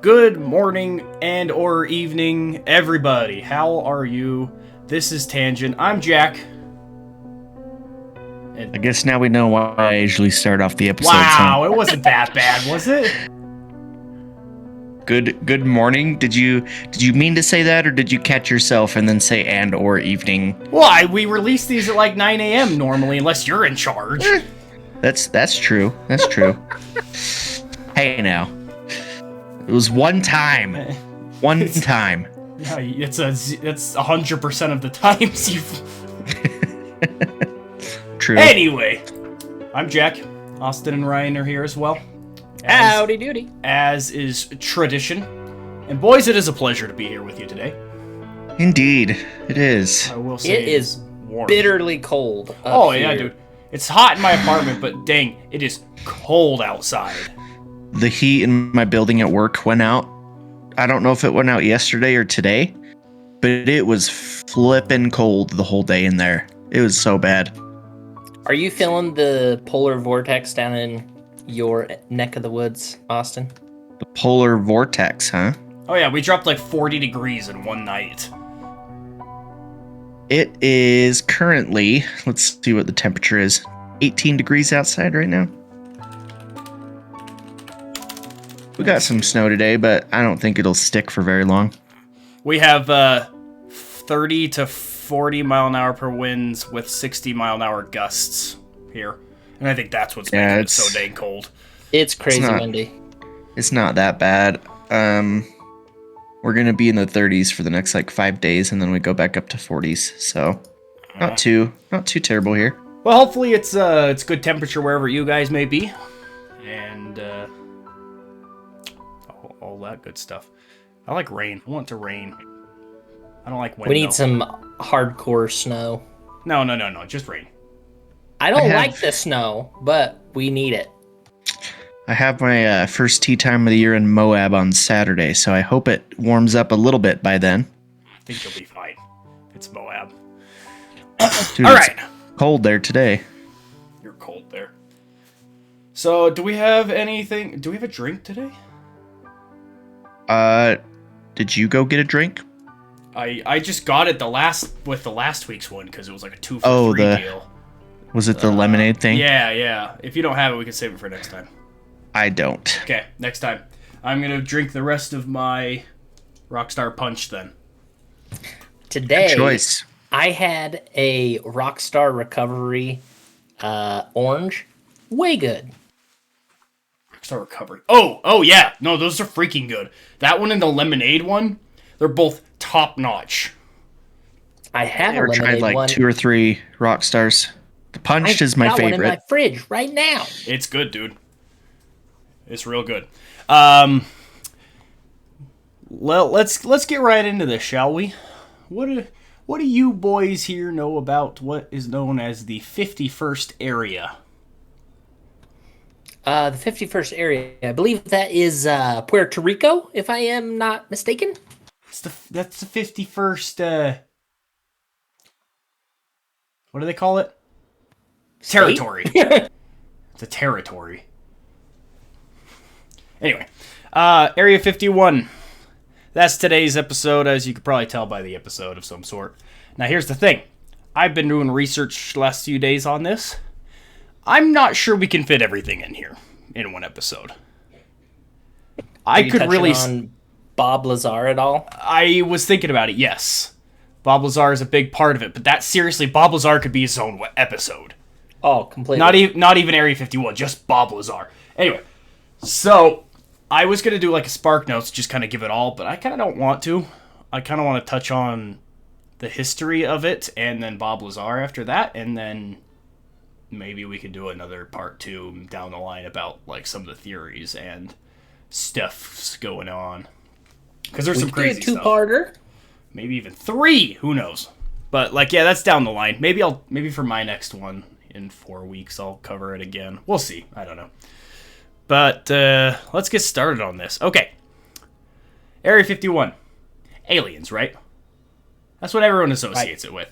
Good morning and or evening, everybody. How are you? This is Tangent. I'm Jack. I guess now we know why I usually start off the episodes. Wow, it wasn't that bad, was it? Good morning. Did you mean to say that, or did you catch yourself and then say and or evening? Well, we release these at like 9 a.m. normally, unless you're in charge. That's true. That's true. Hey now, it was one time. One time. Yeah, it's 100% of the times you've. True. Anyway, I'm Jack. Austin and Ryan are here as well. Howdy doody. As is tradition. And boys, it is a pleasure to be here with you today. Indeed, it is. I will say It is warm. bitterly cold. Oh up yeah, here. dude. It's hot in my apartment, but dang, it is cold outside. The heat in my building at work went out. I don't know if it went out yesterday or today, but it was flippin' cold the whole day in there. It was so bad. Are you feeling the polar vortex down in your neck of the woods, Austin? The polar vortex, huh? Oh yeah, we dropped like 40 degrees in one night. It is currently, let's see what the temperature is, 18 degrees outside right now. We got some snow today, but I don't think it'll stick for very long. We have 30 to 40 mile an hour per winds with 60 mile an hour gusts here. And I think that's what's making it so dang cold. It's crazy not- windy. It's not that bad. We're going to be in the 30s for the next like 5 days, and then we go back up to 40s. So not too terrible here. Well, hopefully it's good temperature wherever you guys may be. And all that good stuff. I like rain. I want it to rain. I don't like wind. We need though. some hardcore snow. No. Just rain. I don't I have- like the snow, but we need it. I have my first tea time of the year in Moab on Saturday, so I hope it warms up a little bit by then. I think you'll be fine. It's Moab. Dude, All it's right. cold there today. You're cold there. So, do we have anything? Do we have a drink today? Did you go get a drink? I just got it with the last week's one because it was like a 2 for Oh, 3 the- deal. Was it the lemonade thing? Yeah. If you don't have it, we can save it for next time. I don't. Okay, next time. I'm gonna drink the rest of my Rockstar Punch then. Today, Choice. I had a Rockstar Recovery orange. Way good. Rockstar Recovery. Oh yeah. No, those are freaking good. That one and the lemonade one, they're both top notch. I have a Or lemonade tried like one. 2 or 3 rock stars. The punch is my got one in favorite. my fridge right now. It's good, dude. It's real good. Well, let's get right into this, shall we? What do you boys here know about what is known as the 51st area? The 51st area, I believe that is Puerto Rico, if I am not mistaken. That's the 51st. What do they call it? Territory. It's a territory. Anyway, Area 51. That's today's episode, as you could probably tell by the episode of some sort. Now, here's the thing. I've been doing research the last few days on this. I'm not sure we can fit everything in here in one episode. Are you could touching really... on Bob Lazar at all? I was thinking about it, yes. Bob Lazar is a big part of it, but that seriously, Bob Lazar could be his own episode. Oh, completely. Not even Area 51, just Bob Lazar. Anyway, so I was going to do like a Spark Notes, just kind of give it all, but I kind of don't want to. I kind of want to touch on the history of it, and then Bob Lazar after that, and then maybe we could do another part 2 down the line about like some of the theories and stuff's going on. Because there's some crazy stuff. Two-parter. Maybe even 3, who knows? But like, yeah, that's down the line. Maybe for my next one in 4 weeks I'll cover it again. We'll see. I don't know. But let's get started on this. Okay. Area 51. Aliens, right? That's what everyone associates it with.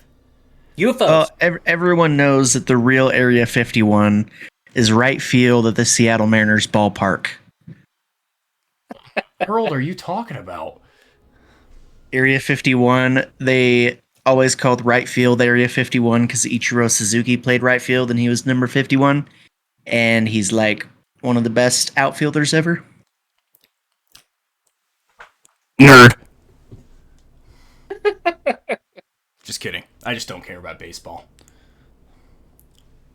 UFOs. Well, everyone knows that the real Area 51 is right field at the Seattle Mariners ballpark. Harold, are you talking about? Area 51, they always called right field Area 51 because Ichiro Suzuki played right field and he was number 51. And he's like one of the best outfielders ever. Nerd. Just kidding. I just don't care about baseball.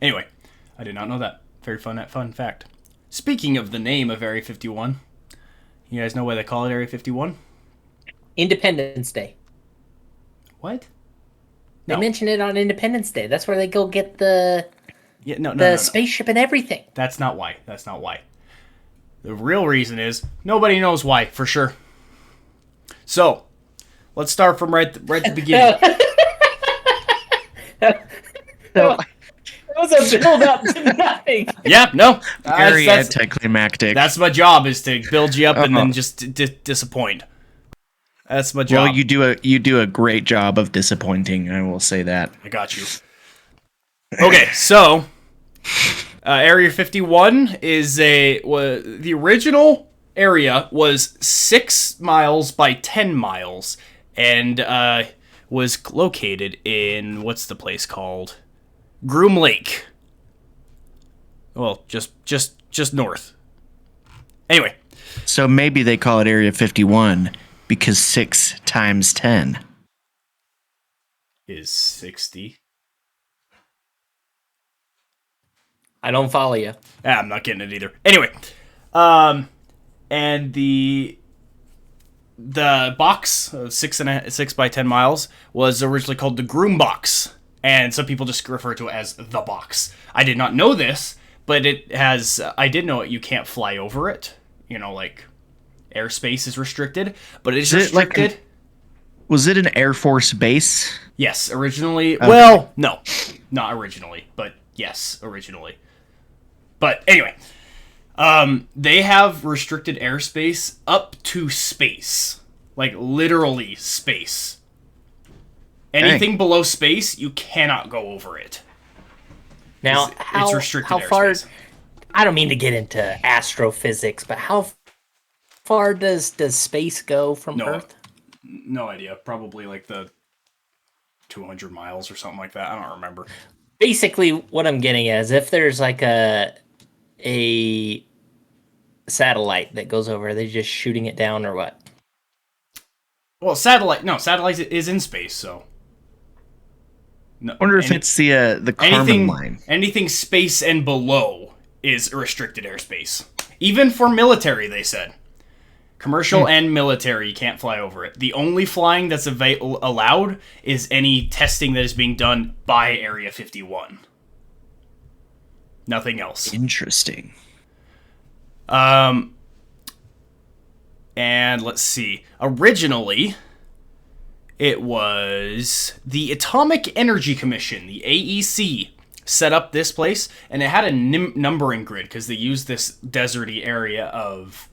Anyway, I did not know that. Very fun fact. Speaking of the name of Area 51, you guys know why they call it Area 51? Independence Day. What? They No. mention it on Independence Day. That's where they go get the No. spaceship and everything. That's not why. The real reason is nobody knows why for sure. So, let's start from right at the beginning. That was a build up to nothing. Yeah, no. Very That's anticlimactic. that's my job, is to build you up and Uh-huh. then just disappoint. That's my job. Well, you do a great job of disappointing. I will say that. I got you. Okay, so Area 51 is the original area was 6 miles by 10 miles and was located in, what's the place called? Groom Lake. Well, just north. Anyway, So maybe they call it Area 51 because 6 times 10. is 60. I don't follow you. I'm not getting it either. Anyway, and the box, 6 by 10 miles, was originally called the Groom Box, and some people just refer to it as the box. I did not know this, but I did know it. You can't fly over it. You know, like airspace is restricted, but it's Is it like restricted. Was it an Air Force base? Yes, originally. Okay. Well, no, not originally, but yes, originally. But anyway, they have restricted airspace up to space, like literally space. Anything below space, you cannot go over it. Now, It's restricted how far? airspace. I don't mean to get into astrophysics, but how far does space go from No. Earth? No idea. Probably like the 200 miles or something like that. I don't remember. Basically, what I'm getting at is if there's like a satellite that goes over, are they just shooting it down or what? Well, satellite is in space, so. No, I wonder if it's the Karman line. Anything space and below is restricted airspace. Even for military, they said. Commercial and military, you can't fly over it. The only flying that's allowed is any testing that is being done by Area 51. Nothing else. Interesting. And let's see. Originally, it was the Atomic Energy Commission, the AEC, set up this place, and it had a numbering grid because they used this deserty area of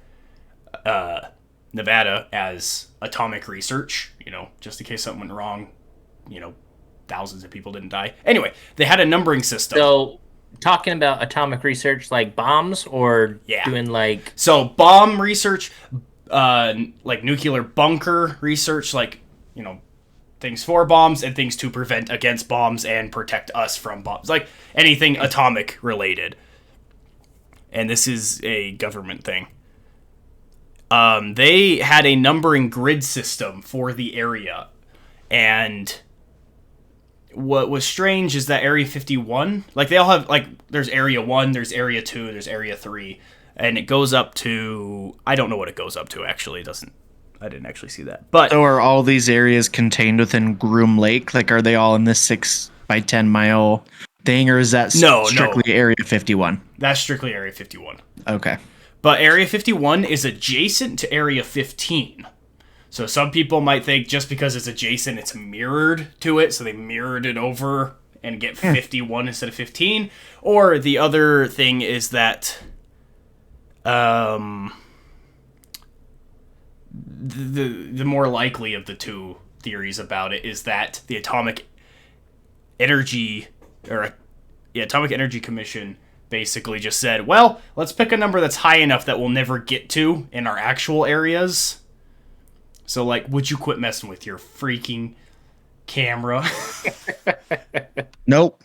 Nevada as atomic research, just in case something went wrong, thousands of people didn't die. Anyway, they had a numbering system. So, talking about atomic research, like bombs, or Yeah. doing like... So bomb research, like nuclear bunker research, like, things for bombs and things to prevent against bombs and protect us from bombs. Like anything atomic related. And this is a government thing. They had a numbering grid system for the area. And what was strange is that Area 51, like they all have, like, there's Area 1, there's Area 2, there's Area 3. And it goes up to, I don't know what it goes up to, actually. I didn't actually see that. But So are all these areas contained within Groom Lake? Like, are they all in this 6 by 10 mile thing, or is that strictly Area 51? That's strictly Area 51. Okay. But Area 51 is adjacent to Area 15. So some people might think just because it's adjacent, it's mirrored to it, so they mirrored it over and get 51 instead of 15. Or the other thing is that the more likely of the two theories about it is that the Atomic Energy Commission basically just said, well, let's pick a number that's high enough that we'll never get to in our actual areas. So, like, would you quit messing with your freaking camera? Nope.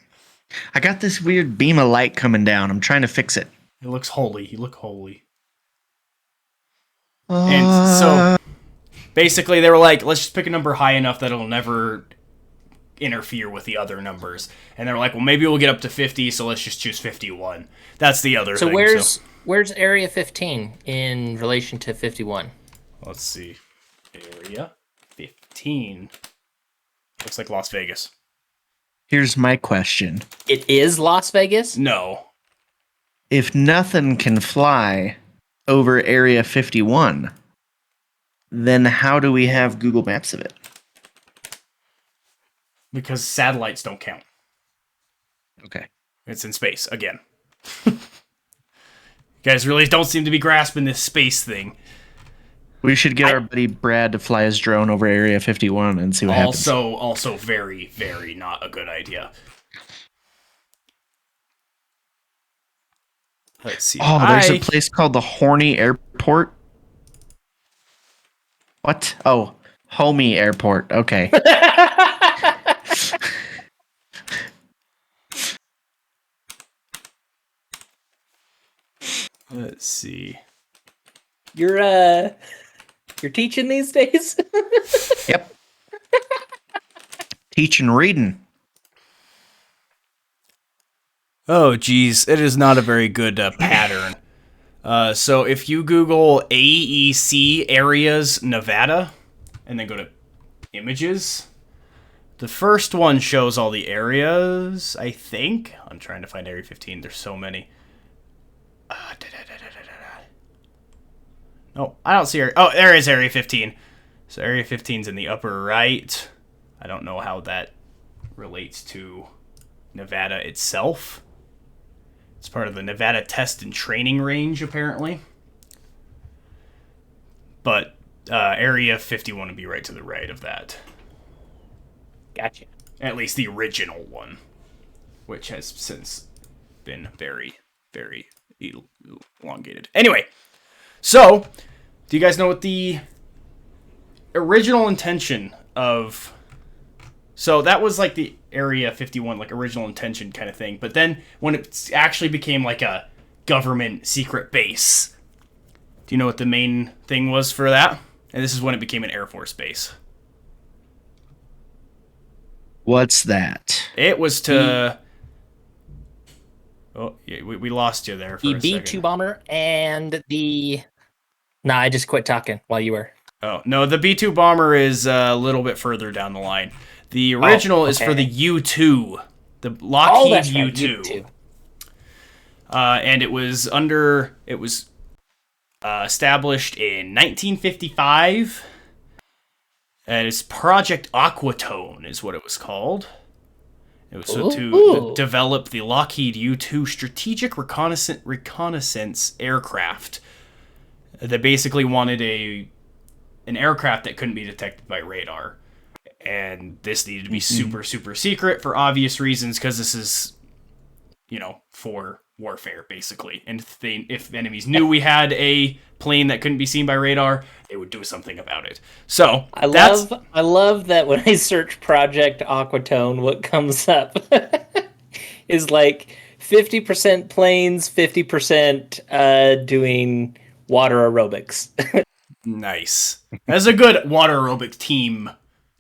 I got this weird beam of light coming down. I'm trying to fix it. It looks holy. You look holy. And so, basically, they were like, let's just pick a number high enough that it'll never interfere with the other numbers. And they were like, well, maybe we'll get up to 50, so let's just choose 51. That's the other thing. So where's Area 15 in relation to 51? Let's see. Area 15. Looks like Las Vegas. Here's my question. It is Las Vegas? No. If nothing can fly over Area 51, then how do we have Google Maps of it? Because satellites don't count. Okay. It's in space, again. You guys really don't seem to be grasping this space thing. We should get our buddy Brad to fly his drone over Area 51 and see what happens. Also very, very not a good idea. Let's see. Oh, there's a place called the Horny Airport. What? Oh, Homie Airport. Okay. Let's see. You're teaching these days? Yep. Teaching reading. Oh, geez. It is not a very good pattern. So if you Google AEC areas Nevada, and then go to images, the first one shows all the areas, I think. I'm trying to find Area 15. There's so many. No, I don't see Area... Oh, there is Area 15. So Area 15's in the upper right. I don't know how that relates to Nevada itself. It's part of the Nevada Test and Training Range, apparently. But Area 51 would be right to the right of that. Gotcha. At least the original one, which has since been very, very elongated. Anyway, so do you guys know what the original intention of... So that was like the Area 51, like original intention kind of thing. But then when it actually became like a government secret base, do you know what the main thing was for that? And this is when it became an Air Force base. What's that? It was to... Oh, yeah, we lost you there for a second. The B-2 bomber and the... Nah, I just quit talking while you were... Oh, no, the B-2 bomber is a little bit further down the line. The original is for the U-2, the Lockheed U-2. And it was established in 1955. And it's Project Aquatone is what it was called. It was to develop the Lockheed U-2 strategic reconnaissance aircraft. They basically wanted an aircraft that couldn't be detected by radar. And this needed to be super, super secret for obvious reasons, because this is, for warfare, basically. And if enemies knew we had a plane that couldn't be seen by radar, they would do something about it. So, I love that when I search Project Aquatone, what comes up is like 50% planes, 50% doing water aerobics. Nice. That's a good water aerobic team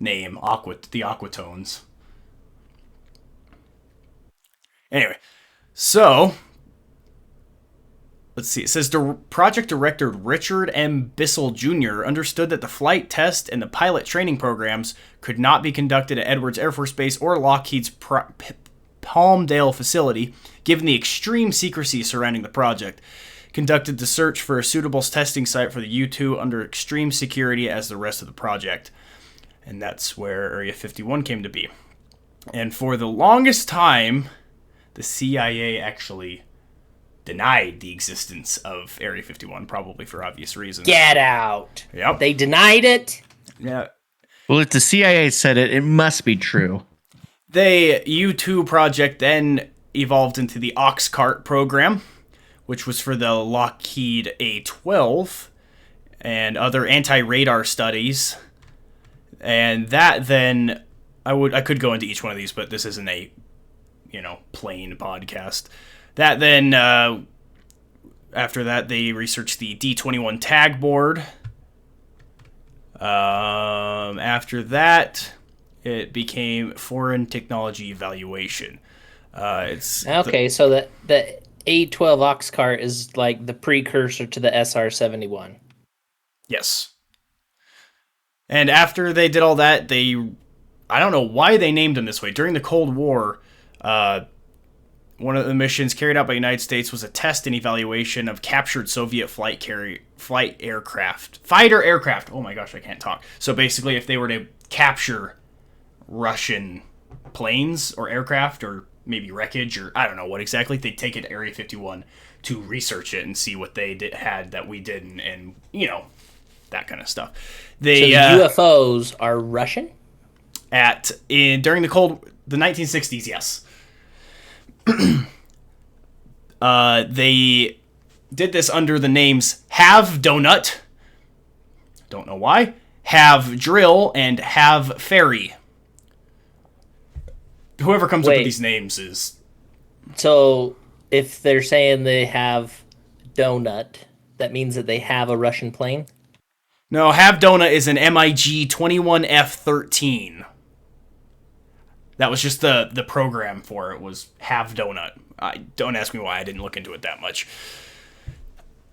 name, the Aquatones. Anyway, so let's see. It says project director Richard M. Bissell Jr. understood that the flight test and the pilot training programs could not be conducted at Edwards Air Force Base or Lockheed's Palmdale facility, given the extreme secrecy surrounding the project. Conducted the search for a suitable testing site for the U-2 under extreme security as the rest of the project. And that's where Area 51 came to be. And for the longest time, the CIA actually denied the existence of Area 51, probably for obvious reasons. Get out! Yep. They denied it? Yeah. Well, if the CIA said it, it must be true. The U-2 project then evolved into the Oxcart program, which was for the Lockheed A-12 and other anti-radar studies. And that then, I could go into each one of these, but this isn't a, plain podcast. That then, after that, they researched the D-21 tag board. After that, it became foreign technology evaluation. So that the A-12 Oxcart is like the precursor to the SR-71. Yes. And after they did all that, I don't know why they named them this way. During the Cold War, one of the missions carried out by the United States was a test and evaluation of captured Soviet fighter aircraft. Oh my gosh, I can't talk. So basically, if they were to capture Russian planes or aircraft or maybe wreckage or I don't know what exactly, they'd take it to Area 51 to research it and see what they had that we didn't, and that kind of stuff. So the UFOs are Russian? During the 1960s, yes. They did this under the names Have Donut, don't know why, Have Drill, and Have Ferry. Whoever comes up with these names is... So, if they're saying they have donut, that means that they have a Russian plane? No, Have Donut is an MiG 21F-13. That was just the program for it, was Have Donut. Don't ask me why, I didn't look into it that much.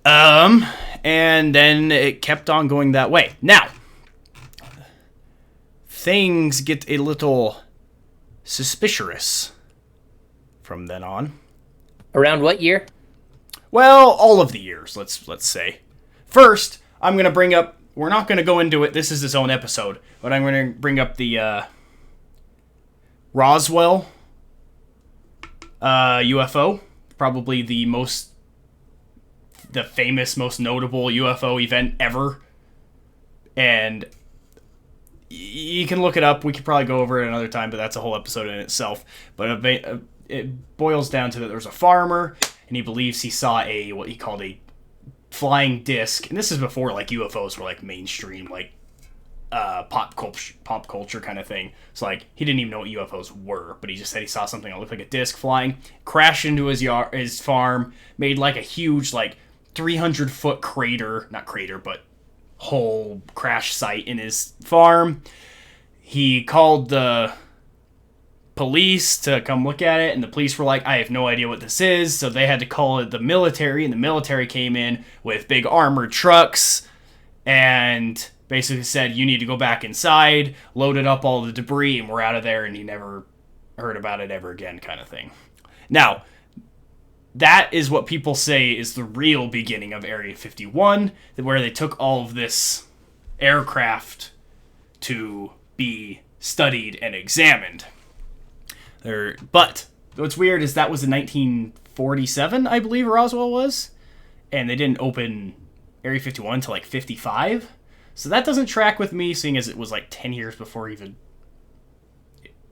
And then it kept on going that way. Now, things get a little suspicious from then on. Around what year? Well, all of the years, let's say. First, I'm going to bring up, we're not going to go into it, this is its own episode, but I'm going to bring up the Roswell UFO, probably the famous, most notable UFO event ever. And you can look it up. We could probably go over it another time, but that's a whole episode in itself. But it boils down to that there's a farmer, and he believes he saw what he called a flying disc. And this is before like UFOs were like mainstream, like pop culture kind of thing. So like he didn't even know what UFOs were, but he just said he saw something that looked like a disc flying, crashed into his farm, made like a huge like 300-foot crater, not crater, but whole crash site in his farm. He called the police to come look at it, and the police were like, I have no idea what this is, so they had to call it the military, and the military came in with big armored trucks and basically said, you need to go back inside, loaded up all the debris, and we're out of there, and he never heard about it ever again, kind of thing. Now, that is what people say is the real beginning of Area 51, where they took all of this aircraft to be studied and examined. But what's weird is that was in 1947, I believe Roswell was, and they didn't open Area 51 until like 55. So that doesn't track with me, seeing as it was like 10 years before even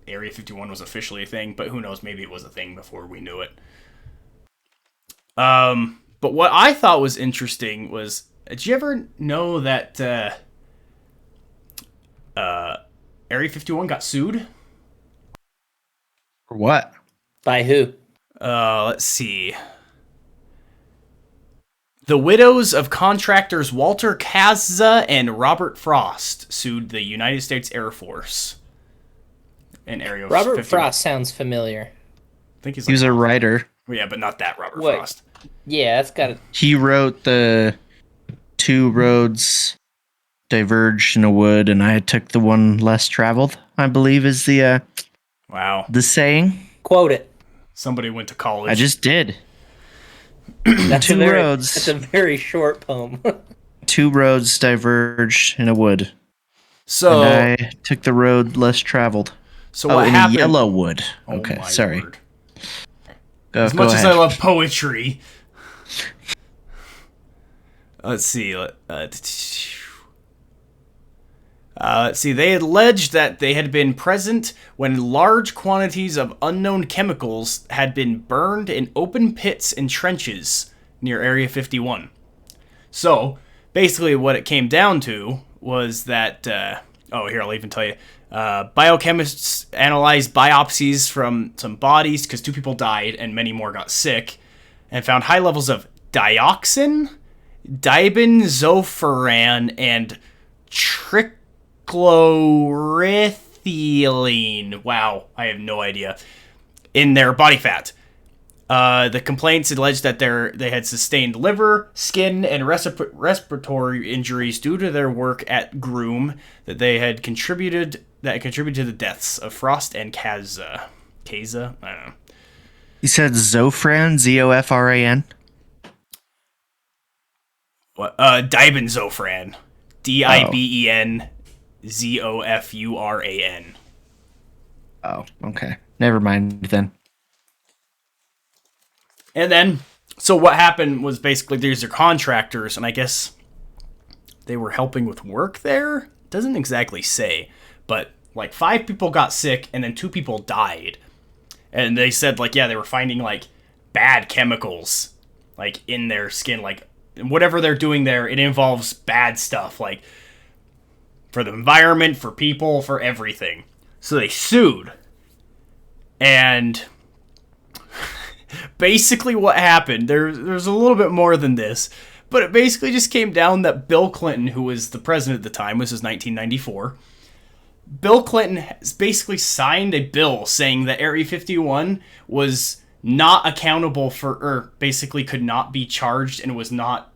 Area 51 was officially a thing, but who knows, maybe it was a thing before we knew it. But what I thought was interesting was, did you ever know that Area 51 got sued? For what? By who? Let's see. The widows of contractors Walter Kazza and Robert Frost sued the United States Air Force in Area 51. Robert Frost sounds familiar. I think he was a writer. Yeah, but not that Robert What? Frost. Yeah, that's got it. He wrote the two roads diverged in a wood, and I took the one less traveled, I believe is the Wow. the saying. Quote it. Somebody went to college. I just did. That's Two a roads. That's a very short poem. Two roads diverged in a wood. So and I took the road less traveled. So what in happened? a yellow wood. Oh, Okay, my sorry. word. Go As much as ahead. I love poetry. Let's see. Let's see, they alleged that they had been present when large quantities of unknown chemicals had been burned in open pits and trenches near Area 51. So, basically what it came down to was that, here, I'll even tell you, biochemists analyzed biopsies from some bodies because 2 people died and many more got sick, and found high levels of dioxin, dibenzofuran, and trichloroethylene. Wow, I have no idea. In their body fat. The complaints alleged that they had sustained liver, skin, and respiratory injuries due to their work at Groom that contributed to the deaths of Frost and Kaza. Kaza? I don't know. You said Zofran, Zofran? What? Dibenzofran. Dibenzofuran. Oh, okay. Never mind then. And then, so what happened was basically these are contractors, and I guess they were helping with work there? Doesn't exactly say, but like 5 people got sick and then 2 people died. And they said like, yeah, they were finding like bad chemicals like in their skin, like whatever they're doing there, it involves bad stuff, like for the environment, for people, for everything. So they sued. And basically what happened, there's a little bit more than this, but it basically just came down that Bill Clinton, who was the president at the time, this was 1994, Bill Clinton has basically signed a bill saying that Area 51 was not accountable for, or basically could not be charged and was not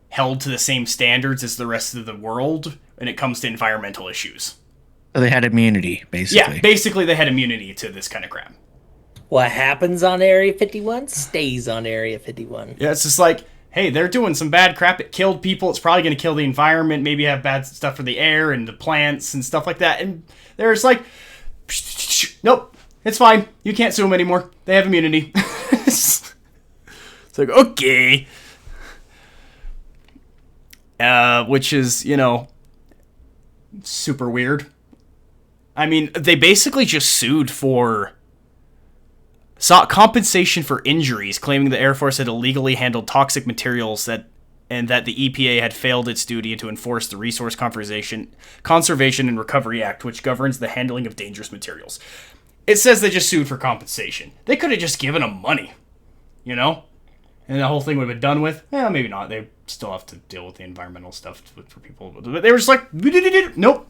held to the same standards as the rest of the world when it comes to environmental issues. So they had immunity, basically. Yeah, basically they had immunity to this kind of crap. What happens on Area 51 stays on Area 51. Yeah, it's just like, hey, they're doing some bad crap. It killed people. It's probably going to kill the environment. Maybe have bad stuff for the air and the plants and stuff like that. And there's like, nope, it's fine. You can't sue them anymore. They have immunity. It's like, okay. Which is, super weird. I mean, they basically just sought compensation for injuries, claiming the Air Force had illegally handled toxic materials and that the EPA had failed its duty to enforce the Resource Conservation and Recovery Act, which governs the handling of dangerous materials. It says they just sued for compensation. They could have just given them money, and the whole thing would have been done with. Well, maybe not. They still have to deal with the environmental stuff for people. But they were just like, nope,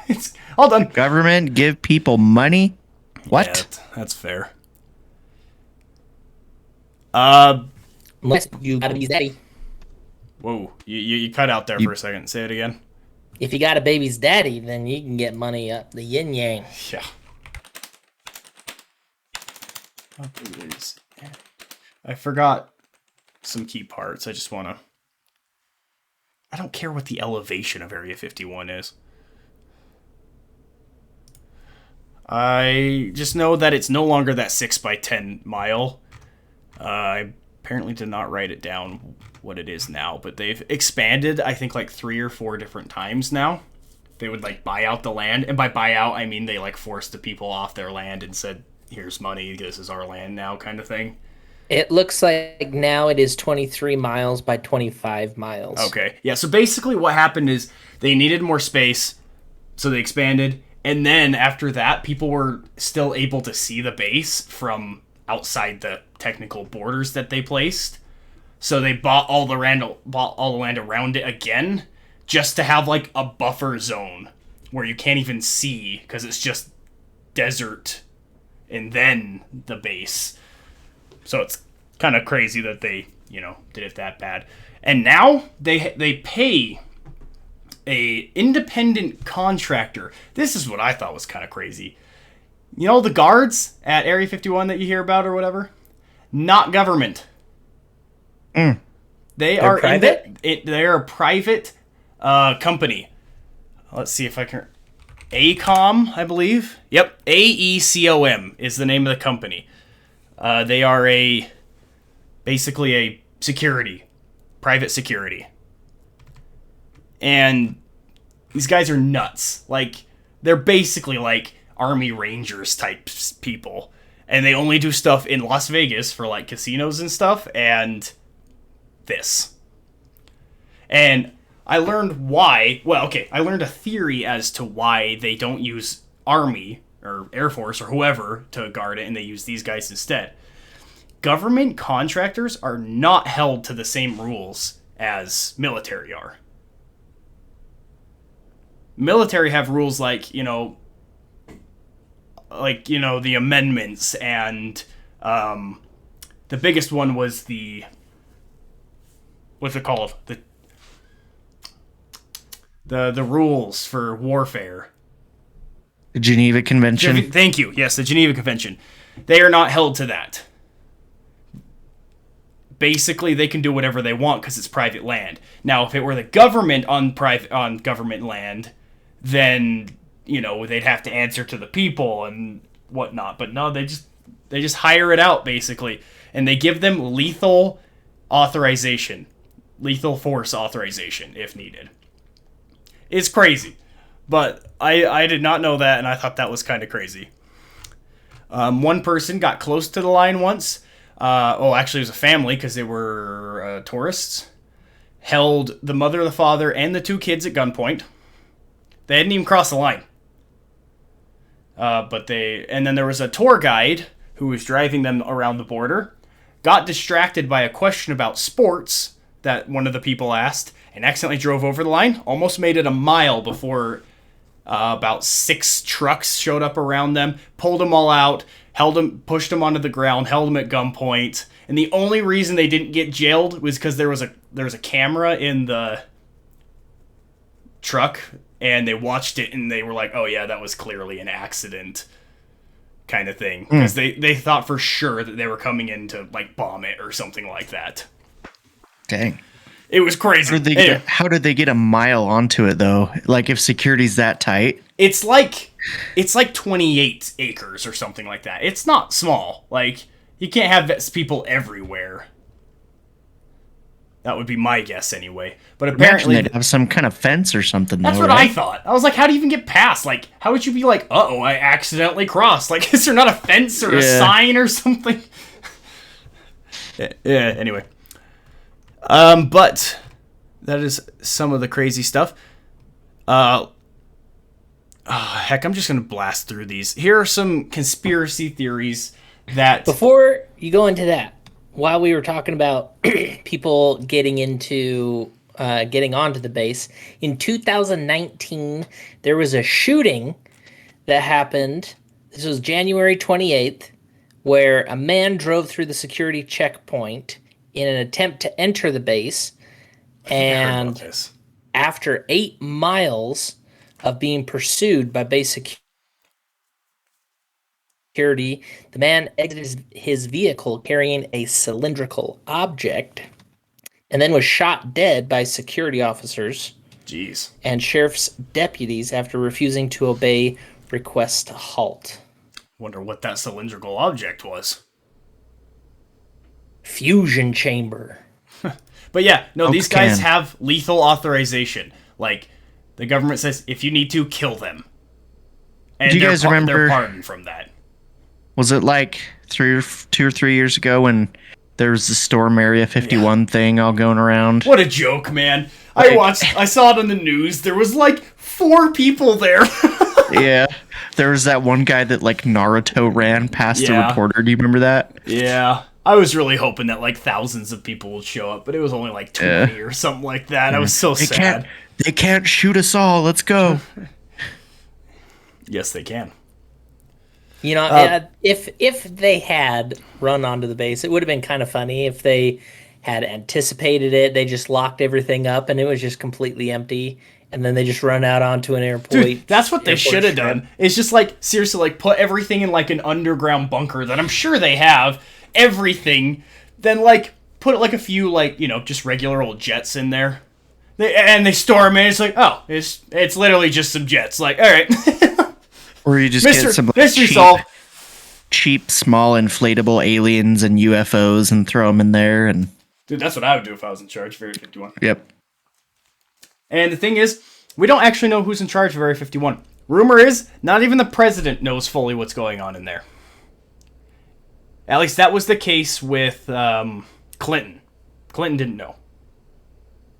it's all done. Government give people money? What? Yeah, that's fair. Unless you got a baby's daddy. Whoa, you cut out there for a second. Say it again. If you got a baby's daddy, then you can get money up the yin yang. Yeah. I forgot some key parts. I don't care what the elevation of Area 51 is. I just know that it's no longer that 6 by 10 mile. I apparently did not write it down what it is now, but they've expanded, I think, like 3 or 4 different times now. They would, like, buy out the land, and by buy out, I mean they, like, forced the people off their land and said, here's money, this is our land now, kind of thing. It looks like now it is 23 miles by 25 miles. Okay, yeah, so basically what happened is they needed more space, so they expanded, and then after that, people were still able to see the base from outside the technical borders that they placed. So they bought all the land around it again, just to have like a buffer zone where you can't even see because it's just desert, and then the base. So it's kind of crazy that they, did it that bad. And now they pay a independent contractor. This is what I thought was kind of crazy. The guards at Area 51 that you hear about or whatever? Not government. They're private? They're a private company. Let's see if I can... AECOM, I believe. Yep, AECOM is the name of the company. They are basically a private security. And These guys are nuts. Like, they're basically like Army Rangers type people. And they only do stuff in Las Vegas for like casinos and stuff, and this. And I learned why. Well, okay, I learned a theory as to why they don't use Army or Air Force or whoever to guard it, and they use these guys instead. Government contractors are not held to the same rules as military are. Military have rules like, the amendments, and the biggest one was what's it called? The rules for warfare. The Geneva Convention. Thank you. Yes, the Geneva Convention. They are not held to that. Basically, they can do whatever they want because it's private land. Now, if it were the government on government land, then they'd have to answer to the people and whatnot. But no, they just hire it out basically, and they give them lethal force authorization if needed. It's crazy, but I did not know that, and I thought that was kind of crazy. One person got close to the line once. Actually, it was a family because they were tourists. Held the mother, the father, and the 2 kids at gunpoint. They hadn't even crossed the line. And then there was a tour guide who was driving them around the border. Got distracted by a question about sports that one of the people asked, and accidentally drove over the line. Almost made it a mile before about 6 trucks showed up around them, pulled them all out, pushed them onto the ground, held them at gunpoint. And the only reason they didn't get jailed was because there was a camera in the truck, and they watched it and they were like, oh yeah, that was clearly an accident kind of thing. Because they thought for sure that they were coming in to like bomb it or something like that. Dang. It was crazy. How did they get a mile onto it though? Like if security's that tight? It's like 28 acres or something like that. It's not small. Like, you can't have people everywhere. That would be my guess anyway. But apparently they'd have some kind of fence or something. That's what I thought. I was like, how do you even get past? Like, how would you be like, uh-oh, I accidentally crossed? Like, is there not a fence or a sign or something? Anyway. But that is some of the crazy stuff. Heck, I'm just going to blast through these. Here are some conspiracy theories that... Before you go into that, while we were talking about people getting onto the base, in 2019, there was a shooting that happened. This was January 28th, where a man drove through the security checkpoint in an attempt to enter the base. And after 8 miles of being pursued by base security, the man exited his vehicle carrying a cylindrical object and then was shot dead by security officers and sheriff's deputies after refusing to obey requests to halt. Wonder what that cylindrical object was. Fusion chamber. But yeah, no, these guys have lethal authorization. Like, the government says, if you need to, kill them. And do you guys remember? They're pardoned from that. Was it like 2 or 3 years ago when there was the Storm Area 51 thing all going around? What a joke, man. I saw it on the news. There was like 4 people there. Yeah. There was that one guy that like Naruto ran past the reporter. Do you remember that? Yeah. I was really hoping that like thousands of people would show up, but it was only like 20 or something like that. I was so sad. They can't shoot us all. Let's go. Yes, they can. You know, if they had run onto the base, it would have been kind of funny if they had anticipated it. They just locked everything up and it was just completely empty. And then they just run out onto an airport. Dude, that's what they should have done. It's just like, seriously, like put everything in like an underground bunker that I'm sure they have. Everything. Then like put like a few like, just regular old jets in there. They store them and it's like, oh, it's literally just some jets. Like, all right. Or you just get some like, cheap, small, inflatable aliens and UFOs and throw them in there. And dude, that's what I would do if I was in charge of Area 51. Yep. And the thing is, We don't actually know who's in charge of Area 51. Rumor is, not even the president knows fully what's going on in there. At least that was the case with Clinton. Clinton didn't know.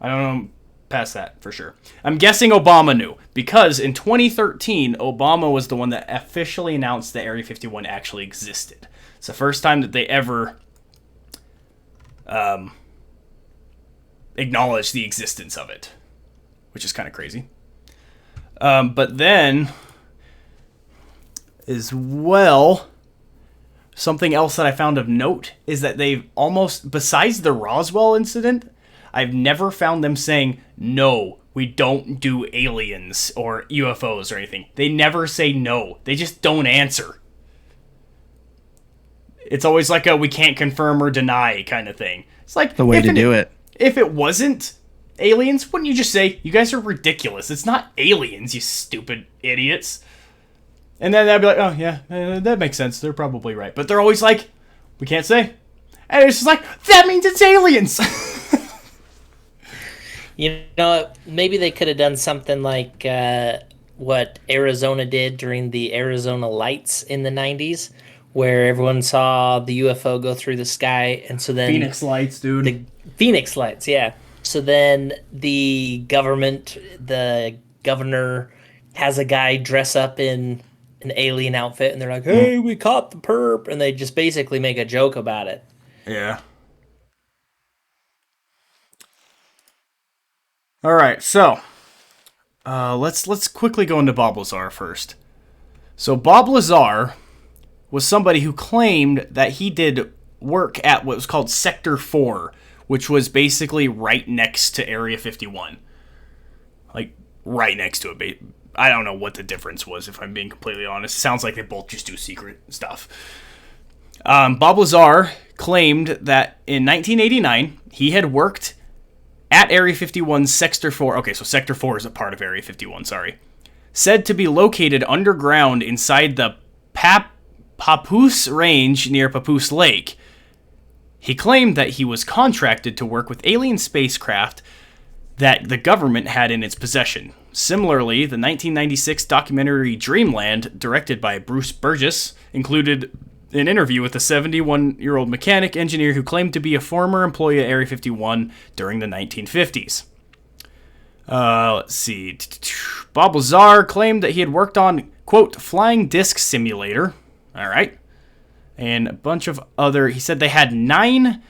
I don't know past that for sure. I'm guessing Obama knew, because in 2013, Obama was the one that officially announced that Area 51 actually existed. It's the first time that they ever acknowledged the existence of it, which is kind of crazy. But then, as well, something else that I found of note is that they've almost, besides the Roswell incident, I've never found them saying, no, we don't do aliens or UFOs or anything. They never say no. They just don't answer. It's always like a we can't confirm or deny kind of thing. It's like the way to do it. If it wasn't aliens, wouldn't you just say, you guys are ridiculous? It's not aliens, you stupid idiots. And then they'd be like, oh, yeah, that makes sense. They're probably right. But they're always like, we can't say. And it's just like, that means it's aliens. You know, maybe they could have done something like what Arizona did during the Arizona Lights in the 90s, where everyone saw the UFO go through the sky. And so then Phoenix Lights, dude. The Phoenix Lights, yeah. So then the government, the governor has a guy dress up in an alien outfit, and they're like, hey, we caught the perp, and they just basically make a joke about it. Yeah. All right, so let's quickly go into Bob Lazar first. So Bob Lazar was somebody who claimed that he did work at what was called Sector 4, which was basically right next to Area 51. Like, right next to it. I don't know what the difference was, if I'm being completely honest. It sounds like they both just do secret stuff. Bob Lazar claimed that in 1989, he had worked at Area 51's Sector 4. Okay, so Sector 4 is a part of Area 51, sorry. Said to be located underground inside the Papoose Range near Papoose Lake. He claimed that he was contracted to work with alien spacecraft that the government had in its possession. Similarly, the 1996 documentary Dreamland, directed by Bruce Burgess, included an interview with a 71-year-old mechanic engineer who claimed to be a former employee at Area 51 during the 1950s. Let's see. Bob Lazar claimed that he had worked on, quote, flying disc simulator. All right. And a bunch of other... He said they had 9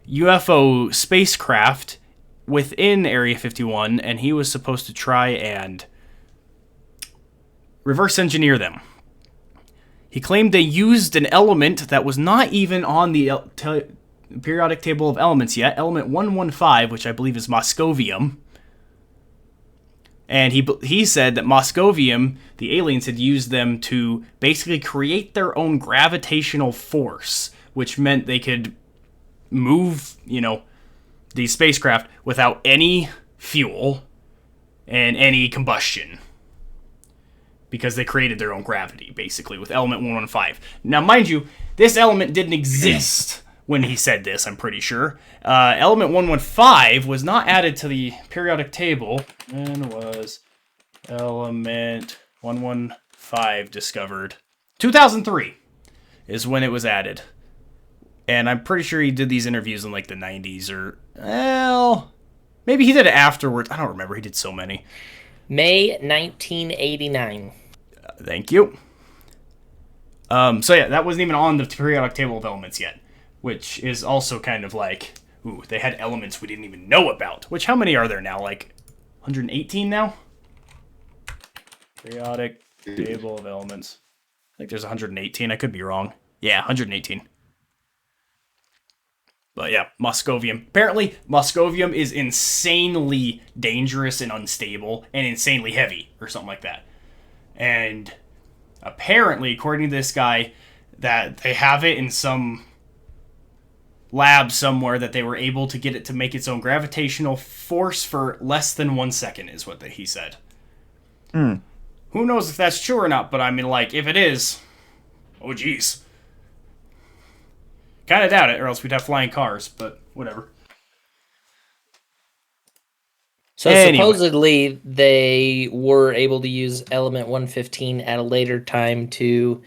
UFO spacecraft within Area 51, and he was supposed to try and reverse engineer them. He claimed they used an element that was not even on the periodic table of elements yet, element 115, which I believe is Moscovium. And he said that Moscovium, the aliens had used them to basically create their own gravitational force, which meant they could move, these spacecraft without any fuel and any combustion. Because they created their own gravity, basically, with element 115. Now, mind you, this element didn't exist when he said this, I'm pretty sure. Element 115 was not added to the periodic table. When was element 115 discovered? 2003 is when it was added. And I'm pretty sure he did these interviews in, like, the 90s or... Well, maybe he did it afterwards. I don't remember. He did so many. May 1989. Thank you. So yeah, that wasn't even on the periodic table of elements yet, which is also kind of like, ooh, they had elements we didn't even know about. Which, how many are there now? Like 118 now? Periodic table of elements. I think there's 118. I could be wrong. Yeah, 118. But yeah, Moscovium. Apparently, Moscovium is insanely dangerous and unstable and insanely heavy or something like that. And apparently, according to this guy, that they have it in some lab somewhere that they were able to get it to make its own gravitational force for less than 1 second is what he said. Who knows if that's true or not, but I mean, like, if it is, oh geez. Kind of doubt it, or else we'd have flying cars, but whatever. So Anyway. supposedly they were able to use element 115 at a later time to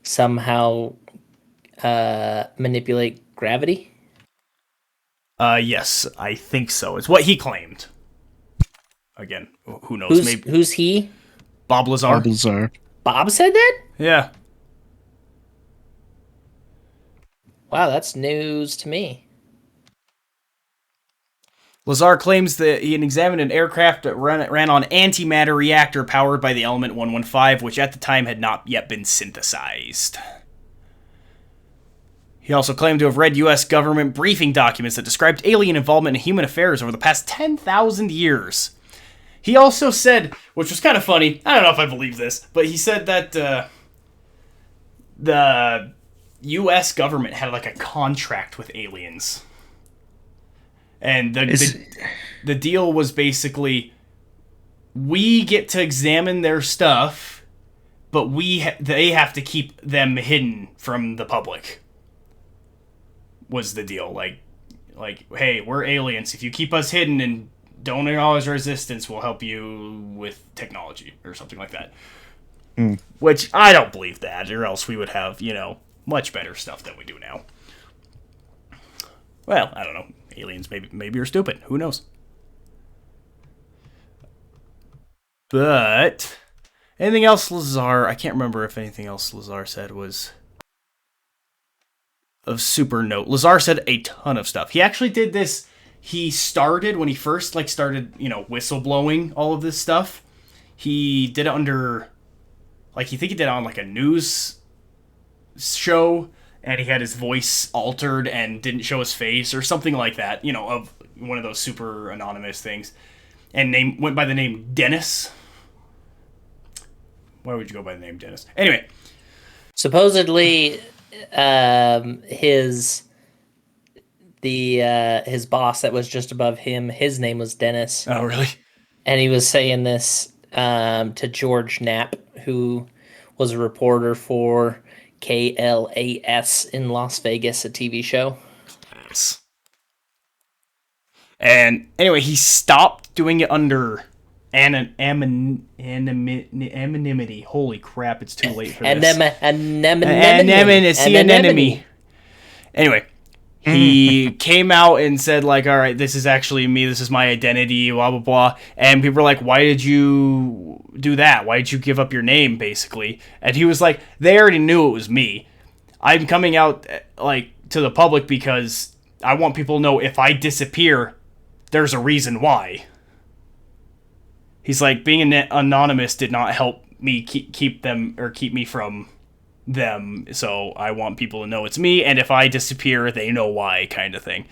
somehow manipulate gravity. Yes, I think so. It's what he claimed. Again, who knows? Maybe Who's he? Bob Lazar. Lazar. Bob said that? Yeah. Wow, that's news to me. Lazar claims that he had examined an aircraft that ran on antimatter reactor powered by the element 115, which at the time had not yet been synthesized. He also claimed to have read U.S. government briefing documents that described alien involvement in human affairs over the past 10,000 years. He also said, which was kind of funny, I don't know if I believe this, but he said that the U.S. government had like a contract with aliens. And the deal was basically, we get to examine their stuff, but they have to keep them hidden from the public. Was the deal. Like, hey, we're aliens. If you keep us hidden and don't acknowledge resistance, we'll help you with technology or something like that. Which I don't believe that, or else we would have, much better stuff than we do now. Well, I don't know. Aliens maybe are stupid. Who knows? But anything else Lazar? I can't remember if anything else Lazar said was of super note. Lazar said a ton of stuff. He actually did this. He started when he first started, whistleblowing all of this stuff. He did it under, he think he did it on a news show. And he had his voice altered and didn't show his face or something like that, of one of those super anonymous things. And went by the name Dennis. Why would you go by the name Dennis? Anyway. Supposedly, his boss that was just above him, his name was Dennis. Oh, really? And he was saying this to George Knapp, who was a reporter for KLAS in Las Vegas, a TV show. Yes. And anyway, he stopped doing it under anonymity. Holy crap, it's too late for this. Anonymity. Anyway, he came out and said, all right, this is actually me. This is my identity, blah, blah, blah. And people were like, why did you do that? Why did you give up your name, basically? And he was like, they already knew it was me. I'm coming out, to the public because I want people to know if I disappear, there's a reason why. He's like, being anonymous did not help me keep me from them, so I want people to know it's me, and if I disappear, they know why, kind of thing.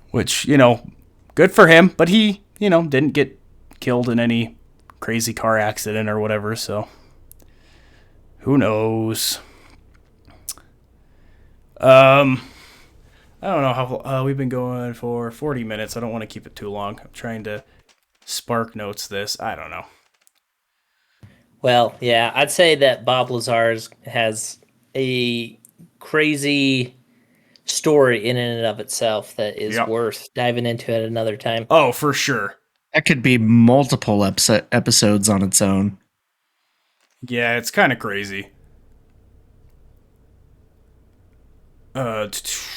Which, good for him, but he, didn't get killed in any crazy car accident or whatever, so who knows. I don't know how we've been going for 40 minutes. I don't want to keep it too long. I'm trying to spark notes this. I don't know. Well, yeah, I'd say that Bob Lazar has a crazy story in and of itself that is worth diving into at another time. Oh, for sure. That could be multiple episodes on its own. Yeah, it's kind of crazy. It's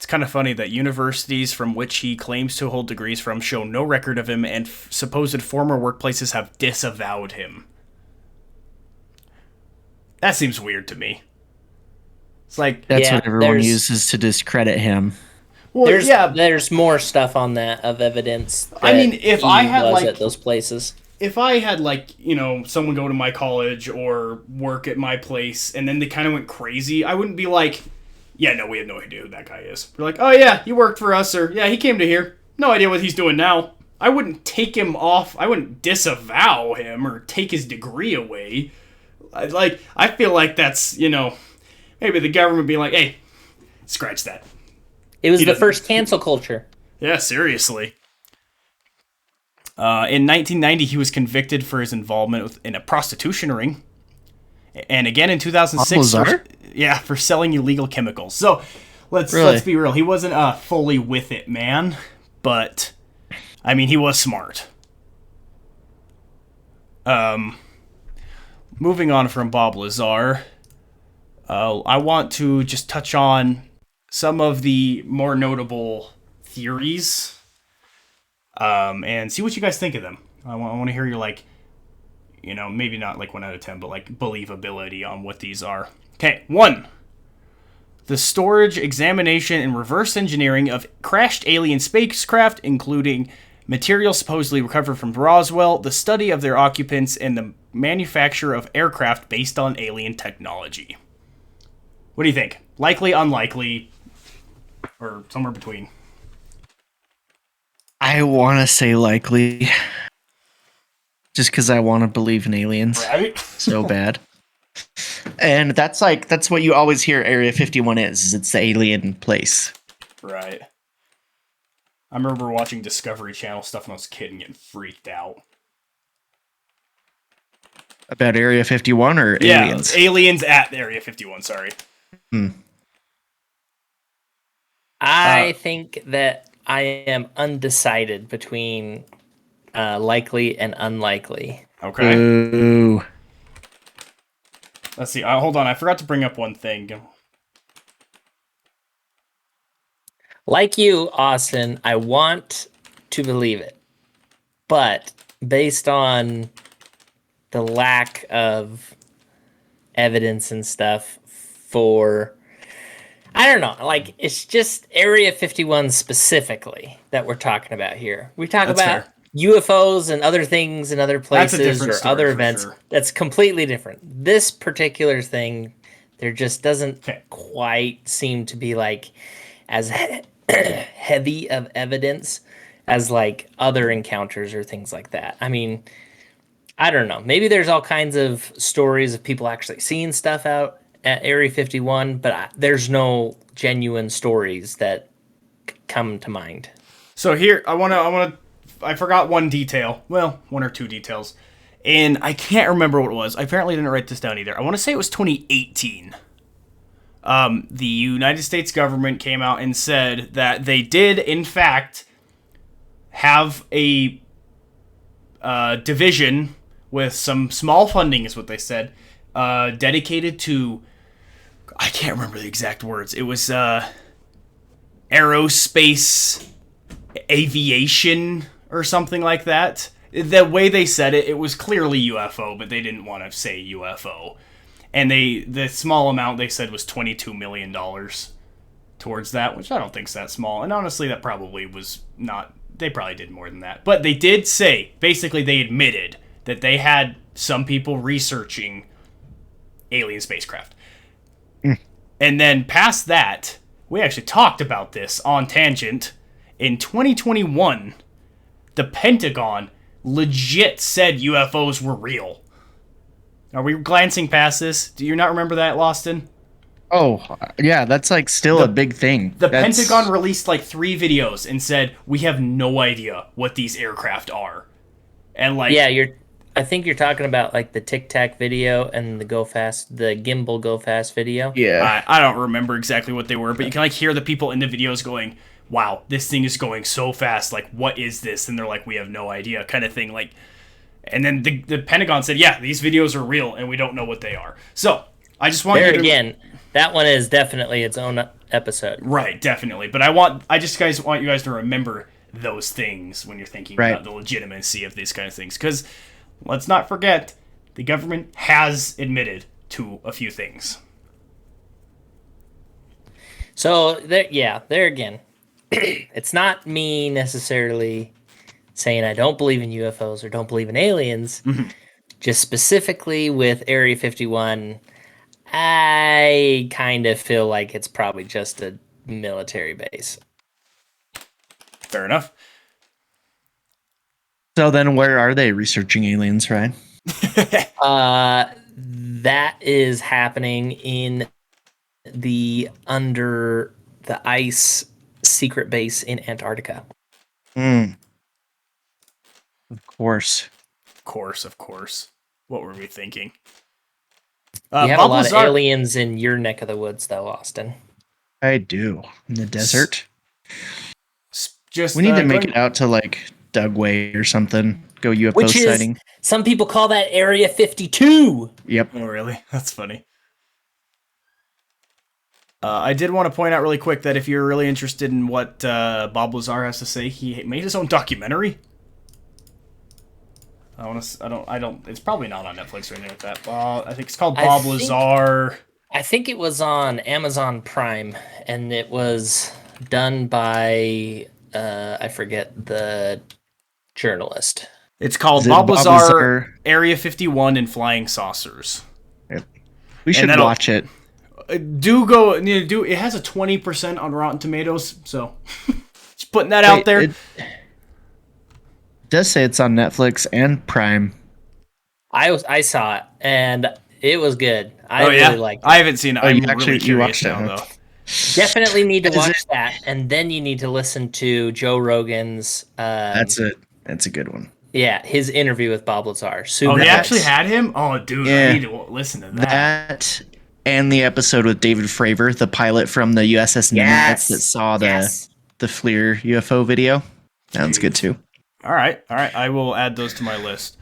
kind of funny that universities from which he claims to hold degrees from show no record of him, and supposed former workplaces have disavowed him. That seems weird to me. It's like, that's what everyone uses to discredit him. Well, there's more stuff on that of evidence. That I mean, if I had at those places, if I had someone go to my college or work at my place, and then they kind of went crazy, I wouldn't be like, yeah, no, we have no idea who that guy is. We're like, oh yeah, he worked for us, or yeah, he came to here. No idea what he's doing now. I wouldn't take him off. I wouldn't disavow him or take his degree away. I feel like that's, maybe the government being like, hey, scratch that. It was the first cancel culture. Yeah, seriously. In 1990, he was convicted for his involvement in a prostitution ring. And again in 2006, for selling illegal chemicals. So let's be real. He wasn't fully with it, man. but I mean, he was smart. Moving on from Bob Lazar, I want to just touch on some of the more notable theories, and see what you guys think of them. I want to hear your, like, maybe not like 1 out of 10, but like believability on what these are. Okay, 1. The storage, examination, and reverse engineering of crashed alien spacecraft, including material supposedly recovered from Roswell, the study of their occupants, and the manufacture of aircraft based on alien technology. What do you think? Likely, unlikely, or somewhere between? I want to say likely. Just because I want to believe in aliens. Right? So bad. And that's what you always hear Area 51 is it's the alien place. Right. I remember watching Discovery Channel stuff when I was a kid and getting freaked out. About Area 51 or aliens? Yeah, aliens at Area 51, sorry. I think that I am undecided between likely and unlikely. Okay. Ooh. Let's see. Hold on. I forgot to bring up one thing. Like you, Austin, I want to believe it. But based on the lack of evidence and stuff for... I don't know. Like, it's just Area 51 specifically that we're talking about here. We talk That's about fair. UFOs and other things and other That's a places different or story other for events. sure. That's completely different. This particular thing, there just doesn't Okay. quite seem to be like as heavy of evidence as like other encounters or things like that. I mean, I don't know. Maybe there's all kinds of stories of people actually seeing stuff out at Area 51, but there's no genuine stories that come to mind. So here, I forgot one detail. Well, 1 or 2 details. And I can't remember what it was. I apparently didn't write this down either. I want to say it was 2018. The United States government came out and said that they did, in fact, have a division with some small funding, is what they said, dedicated to, I can't remember the exact words. It was aerospace aviation or something like that. The way they said it, it was clearly UFO, but they didn't want to say UFO. And the small amount they said was $22 million towards that, which I don't think is that small. And honestly, that probably was not, they probably did more than that. But they did say, basically they admitted that they had some people researching alien spacecraft. And then past that, we actually talked about this on Tangent. In 2021, the Pentagon legit said UFOs were real. Are we glancing past this? Do you not remember that, Loston? Oh, yeah, that's like still a big thing. The Pentagon released like 3 videos and said, we have no idea what these aircraft are. And like... Yeah, I think you're talking about like the Tic Tac video and the gimbal Go Fast video. Yeah. I don't remember exactly what they were, but you can like hear the people in the videos going, wow, this thing is going so fast. Like, what is this? And they're like, we have no idea, kind of thing. Like, and then the Pentagon said, yeah, these videos are real and we don't know what they are. So I just want again, that one is definitely its own episode. Right, definitely. But I want you guys to remember those things when you're thinking about the legitimacy of these kind of things. Because let's not forget, the government has admitted to a few things. So, there again, it's not me necessarily saying I don't believe in UFOs or don't believe in aliens. Mm-hmm. Just specifically with Area 51, I kind of feel like it's probably just a military base. Fair enough. So then where are they researching aliens, right? That is happening in the under the ice secret base in Antarctica. Of course. Of course. What were we thinking? You have a lot of aliens in your neck of the woods, though, Austin. I do. In the desert. Just We need to make going- it out to like Dugway or something. Go UFO Which is, sighting. some people call that Area 52. Yep. Oh, really? That's funny. I did want to point out really quick that if you're really interested in what Bob Lazar has to say, he made his own documentary. I don't. It's probably not on Netflix or anything like that. I think it's called Bob Lazar. I think it was on Amazon Prime, and it was done by I forget the journalist. It's called Is it Bob Bob Lazar, Lazar? Area 51 and Flying Saucers. Yep. We should that'll- watch it. Do go. It has a 20% on Rotten Tomatoes, so just putting that out there. It does say it's on Netflix and Prime. I saw it, and it was good. I yeah, really liked it. I haven't seen it. Oh, I'm you actually- really you curious watched it, now, huh? though. Definitely need to Is watch it- that, and then you need to listen to Joe Rogan's. That's it. That's a good one. Yeah, his interview with Bob Lazar. Super Oh, he nice. actually had him. Oh, dude, Yeah. I need to listen to that. That and the episode with David Fravor, the pilot from the USS Nimitz that saw the FLIR UFO video. That one's good too. All right. I will add those to my list.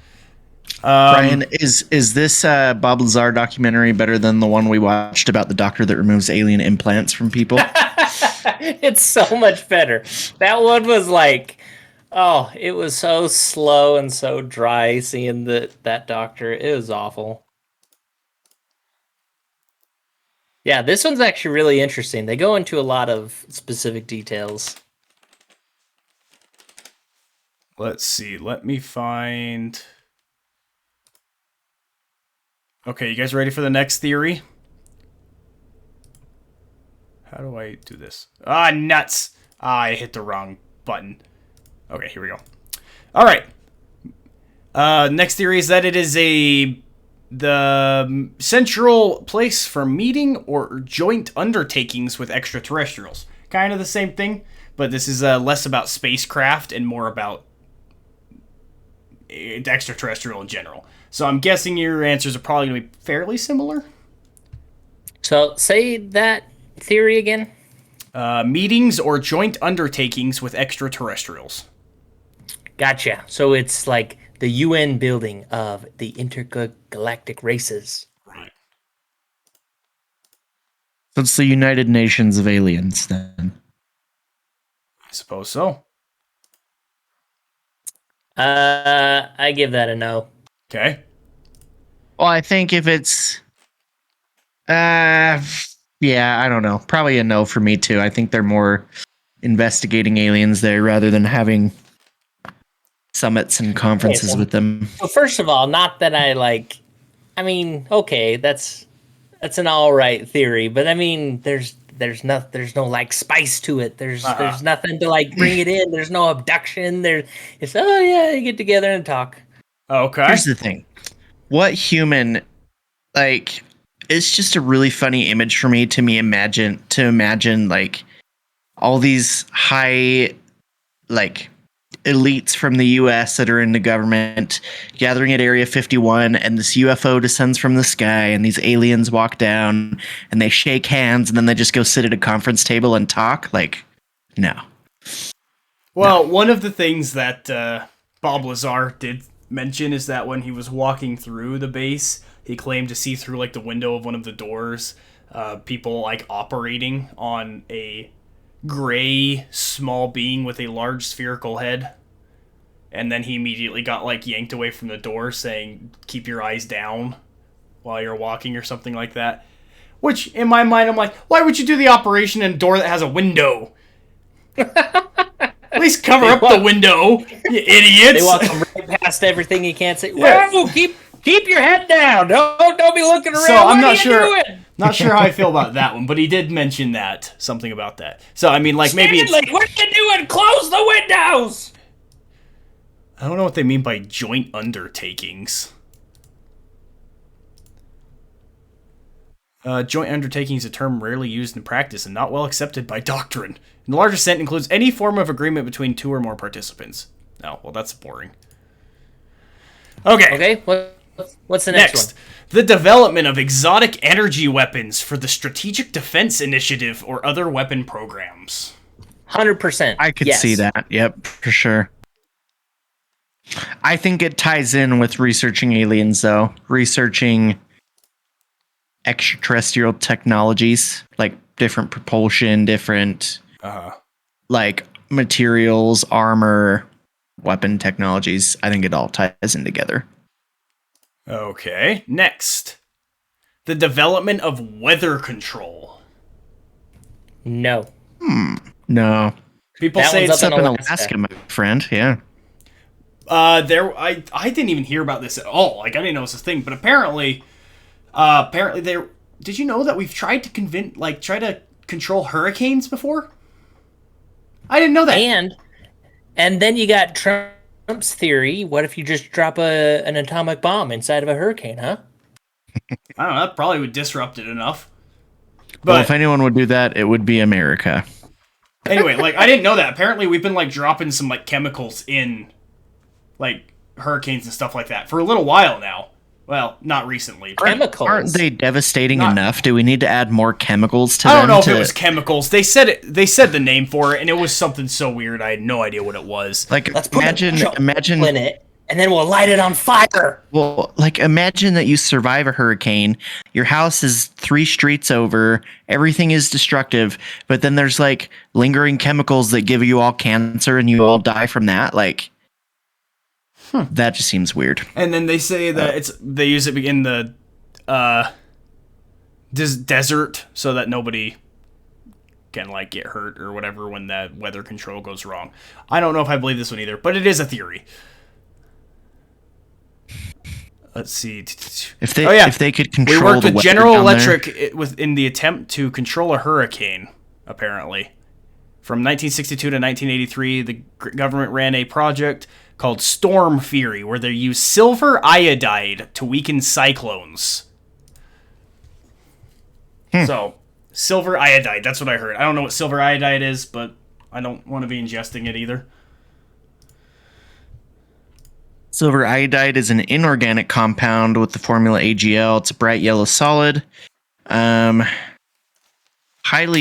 Brian, is this Bob Lazar documentary better than the one we watched about the doctor that removes alien implants from people? It's so much better. That one was like, oh, it was so slow and so dry seeing that doctor. It was awful. Yeah, this one's actually really interesting. They go into a lot of specific details. Let's see. Let me find. Okay, you guys ready for the next theory? How do I do this? Ah, nuts! I hit the wrong button. Okay, here we go. All right. Next theory is that it is the central place for meeting or joint undertakings with extraterrestrials. Kind of the same thing, but this is less about spacecraft and more about extraterrestrial in general. So I'm guessing your answers are probably going to be fairly similar. So say that theory again. Meetings or joint undertakings with extraterrestrials. Gotcha. So it's like the UN building of the intergalactic races. Right. So it's the United Nations of aliens then. I suppose so. I give that a no. Okay. Well, I think if it's yeah, I don't know. Probably a no for me too. I think they're more investigating aliens there rather than having summits and conferences Okay, so- with them. Well, first of all, not that I like. I mean, okay, that's an all right theory, but I mean, there's no like spice to it. There's nothing to like bring it in. There's no abduction. It's oh yeah, you get together and talk. Okay. Here's the thing. What human, like, it's just a really funny image for me to imagine like all these high, like, elites from the US that are in the government gathering at Area 51, and this UFO descends from the sky and these aliens walk down and they shake hands and then they just go sit at a conference table and talk. Like, no. Well, one of the things that Bob Lazar did mention is that when he was walking through the base, he claimed to see through like the window of one of the doors people like operating on a gray small being with a large spherical head. And then he immediately got like yanked away from the door saying, keep your eyes down while you're walking or something like that. Which in my mind, I'm like, why would you do the operation in a door that has a window? At least cover up the window, you idiots. They walk right past everything you can't say. Whoa, keep your head down. Don't be looking around. So I'm What not are you sure. doing? Not sure how I feel about that one, but he did mention something about that. So I mean, like maybe it's, Stanley, what are you doing? Close the windows. I don't know what they mean by joint undertakings. Joint undertaking is a term rarely used in practice and not well accepted by doctrine. In the larger sense, includes any form of agreement between two or more participants. Oh, well, that's boring. Okay. What's the next Next, one? the development of exotic energy weapons for the Strategic Defense Initiative or other weapon programs. 100%. I could see that. Yep, for sure. I think it ties in with researching aliens, though. Researching extraterrestrial technologies, like different propulsion, different like materials, armor, weapon technologies. I think it all ties in together. Okay. Next. The development of weather control. No. No. People That say one's it's up Up in in Alaska. Alaska, my friend. Yeah. I didn't even hear about this at all. Like, I didn't know it was a thing, but apparently there. Did you know that we've tried to try to control hurricanes before? I didn't know that. And then you got Trump's theory. What if you just drop an atomic bomb inside of a hurricane, huh? I don't know. That probably would disrupt it enough. Well, But if anyone would do that, it would be America. anyway, like, I didn't know that. Apparently, we've been like dropping some like chemicals in like hurricanes and stuff like that for a little while now. Well, not recently. Chemicals. Aren't they devastating Not- enough? Do we need to add more chemicals to I them? don't know if it was chemicals. They said it. They said the name for it, and it was something so weird. I had no idea what it was. Like, Let's put imagine in it, and then we'll light it on fire. Well, like imagine that you survive a hurricane, your house is 3 streets over, everything is destructive, but then there's like lingering chemicals that give you all cancer and you all die from that. Like, that just seems weird. And then they say that they use it in the desert so that nobody can like get hurt or whatever when that weather control goes wrong. I don't know if I believe this one either, but it is a theory. Let's see. If they could control We worked the with weather General down there- Electric in the attempt to control a hurricane, apparently. From 1962 to 1983, the government ran a project called Storm Fury, where they used silver iodide to weaken cyclones. So, silver iodide, that's what I heard. I don't know what silver iodide is, but I don't want to be ingesting it either. Silver iodide is an inorganic compound with the formula AgL. It's a bright yellow solid. Highly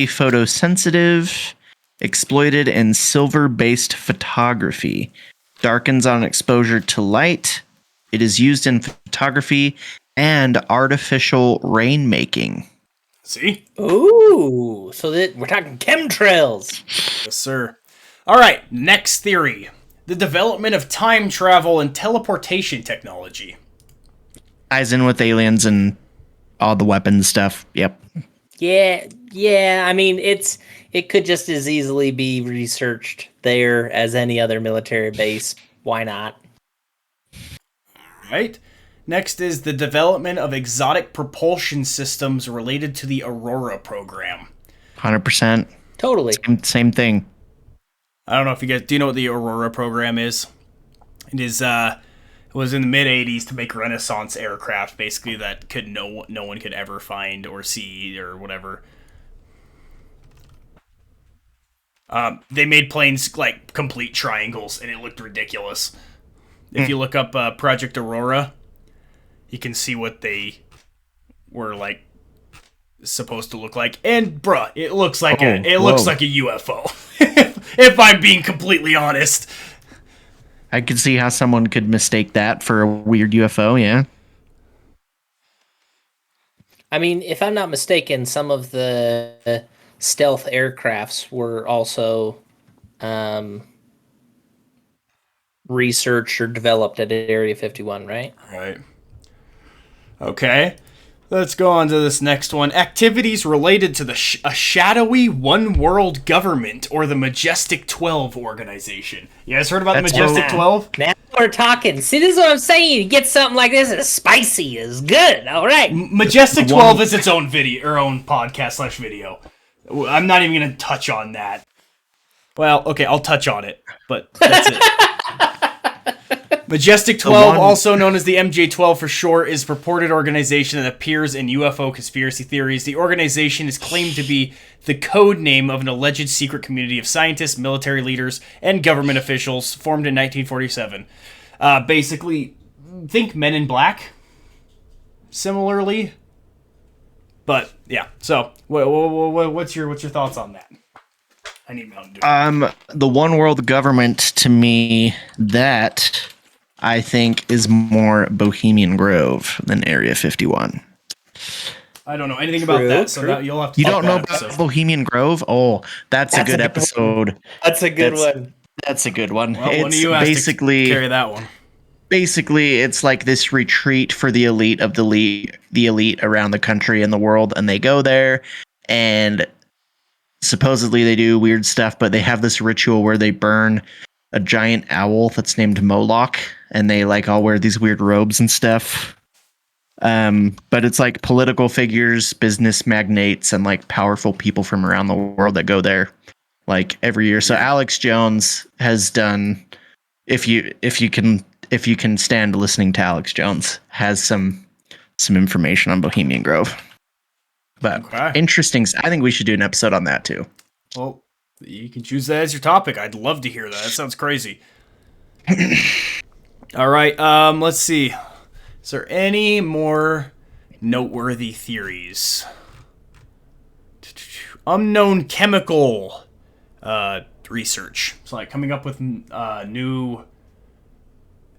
photosensitive, exploited in silver-based photography. Darkens on exposure to light. It is used in photography and artificial rainmaking. See? Ooh, so that we're talking chemtrails. Yes, sir. All right, next theory. The development of time travel and teleportation technology. Ties in with aliens and all the weapons stuff. Yep. Yeah. I mean, it could just as easily be researched there as any other military base. Why not? Right? Next is the development of exotic propulsion systems related to the Aurora program. 100%. Totally. Same thing. I don't know if you guys do you know what the Aurora program is. It is it was in the mid 80s to make Renaissance aircraft, basically that could no one could ever find or see or whatever. They made planes like complete triangles, and it looked ridiculous. If you look up Project Aurora, you can see what they were like supposed to look like. And bruh, it looks like looks like a UFO. If I'm being completely honest. I could see how someone could mistake that for a weird UFO, yeah. I mean, if I'm not mistaken, some of the stealth aircrafts were also researched or developed at Area 51, right? Right. Okay. Let's go on to this next one. Activities related to a shadowy one world government or the Majestic 12 organization. You guys heard about the Majestic 12? Now we're talking. See, this is what I'm saying. You get something like this, it's spicy, it's good. All right. Majestic 12 is its own video, or own podcast / video. I'm not even going to touch on that. Well, okay, I'll touch on it, but that's it. Majestic 12, also known as the MJ-12 for short, is a purported organization that appears in UFO conspiracy theories. The organization is claimed to be the code name of an alleged secret community of scientists, military leaders, and government officials formed in 1947. Basically, think Men in Black, similarly. But, yeah, so, what's your thoughts on that? I need Mountain Dew. The one world government to me that I think is more Bohemian Grove than Area 51. I don't know anything about that, so that you'll have to. You take don't know that about episode. Bohemian Grove? Oh, that's a good episode. That's a good one. That's a good one. Well, one of It's you has basically to carry that one. Basically, it's like this retreat for the elite of the elite around the country and the world, and they go there, and supposedly they do weird stuff, but they have this ritual where they burn a giant owl that's named Moloch, and they like all wear these weird robes and stuff. But it's like political figures, business magnates, and like powerful people from around the world that go there like every year. So Alex Jones has done, if you can stand listening to Alex Jones, has some information on Bohemian Grove. But interesting. I think we should do an episode on that too. Well, you can choose that as your topic. I'd love to hear that. That sounds crazy. All right. Let's see. Is there any more noteworthy theories? Unknown chemical research. It's like coming up with new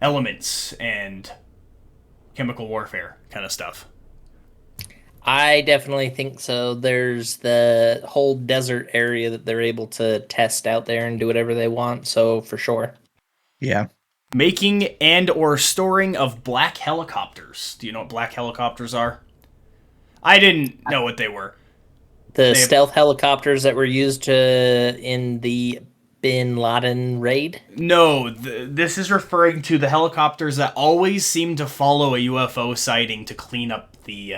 elements and chemical warfare kind of stuff. I definitely think so. There's the whole desert area that they're able to test out there and do whatever they want. So for sure. Yeah. Making and or storing of black helicopters. Do you know what black helicopters are? I didn't know what they were. The stealth helicopters that were used in the Bin Laden raid? No, this is referring to the helicopters that always seem to follow a UFO sighting to clean up the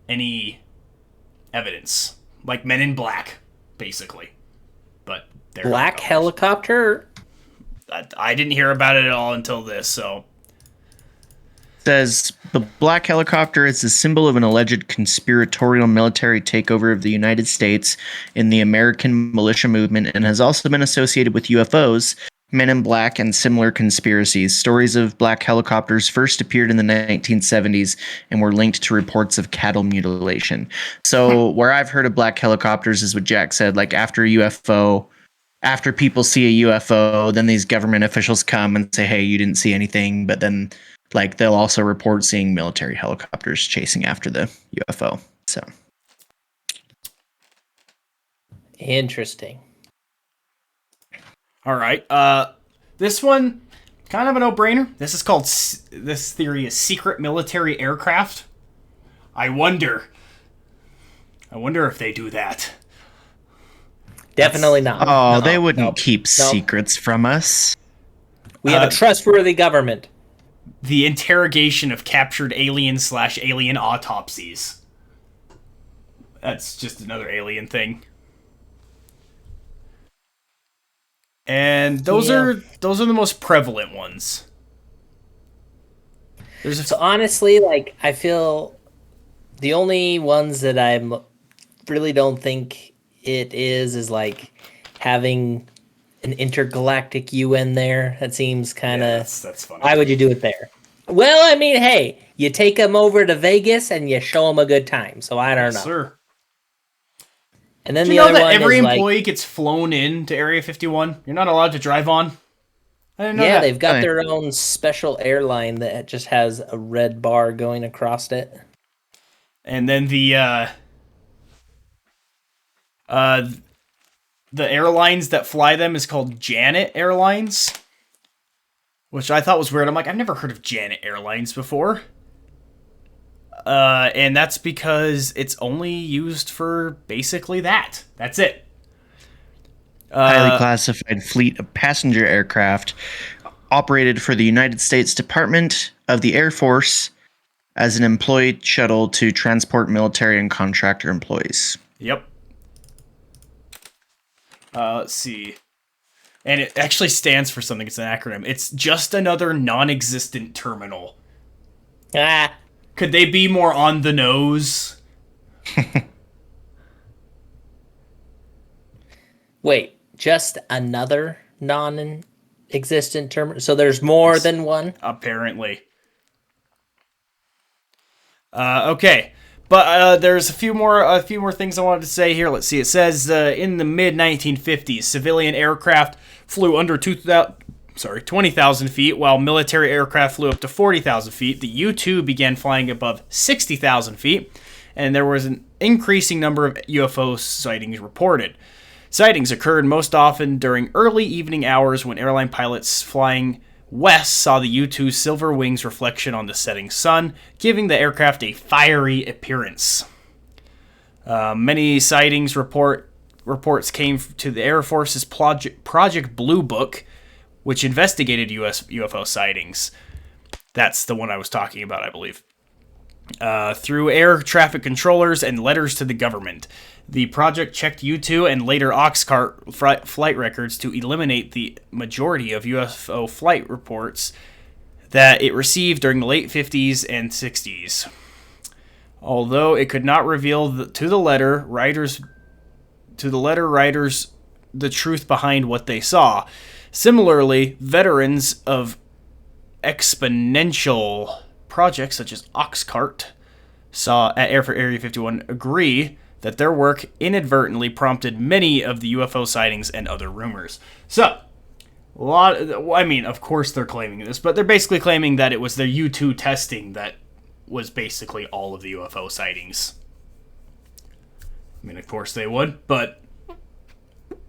any evidence. Like Men in Black, basically. But they're black helicopter? I didn't hear about it at all until this, so. Says the black helicopter is a symbol of an alleged conspiratorial military takeover of the United States in the American militia movement and has also been associated with UFOs, Men in Black, and similar conspiracies. Stories of black helicopters first appeared in the 1970s and were linked to reports of cattle mutilation. So where I've heard of black helicopters is what Jack said, like after people see a UFO, then these government officials come and say, hey, you didn't see anything, but then like they'll also report seeing military helicopters chasing after the UFO. So interesting. All right. This one, kind of a no-brainer. This theory is secret military aircraft. I wonder if they do that. Definitely not. Oh, they wouldn't keep secrets from us. We have a trustworthy government. The interrogation of captured alien/alien autopsies. That's just another alien thing. And those are the most prevalent ones. So honestly, like I feel the only ones that I really don't think it is like having an intergalactic UN there. That seems kind of... that's funny. Why would you do it there? Well, I mean, hey, you take them over to Vegas and you show them a good time. So I don't know. Sir. And then Do you know that every employee gets flown in to Area 51? You're not allowed to drive on? I didn't know that. They've got their own special airline that just has a red bar going across it. And then the airlines that fly them is called Janet Airlines, which I thought was weird. I'm like, I've never heard of Janet Airlines before. And that's because it's only used for basically that. That's it. Highly classified fleet of passenger aircraft operated for the United States Department of the Air Force as an employed shuttle to transport military and contractor employees. Yep. Let's see. And it actually stands for something. It's an acronym. It's just another non-existent terminal. Ah. Could they be more on the nose? Wait, just another non-existent terminal? So there's more than one? Apparently. Okay. But there's a few more things I wanted to say here. Let's see. It says in the mid 1950s, civilian aircraft flew under 20,000 feet, while military aircraft flew up to 40,000 feet. The U-2 began flying above 60,000 feet, and there was an increasing number of UFO sightings reported. Sightings occurred most often during early evening hours when airline pilots flying west saw the U-2's silver wings reflection on the setting sun, giving the aircraft a fiery appearance. Many sightings reports came to the Air Force's Project Blue Book, which investigated U.S. UFO sightings. That's the one I was talking about, I believe. Through air traffic controllers and letters to the government. The project checked U-2 and later Oxcart flight records to eliminate the majority of UFO flight reports that it received during the late 50s and 60s. Although it could not reveal to the letter writers the truth behind what they saw. Similarly, veterans of exponential projects such as Oxcart saw at Area 51 agree that their work inadvertently prompted many of the UFO sightings and other rumors. So, of course they're claiming this, but they're basically claiming that it was their U-2 testing that was basically all of the UFO sightings. I mean, of course they would, but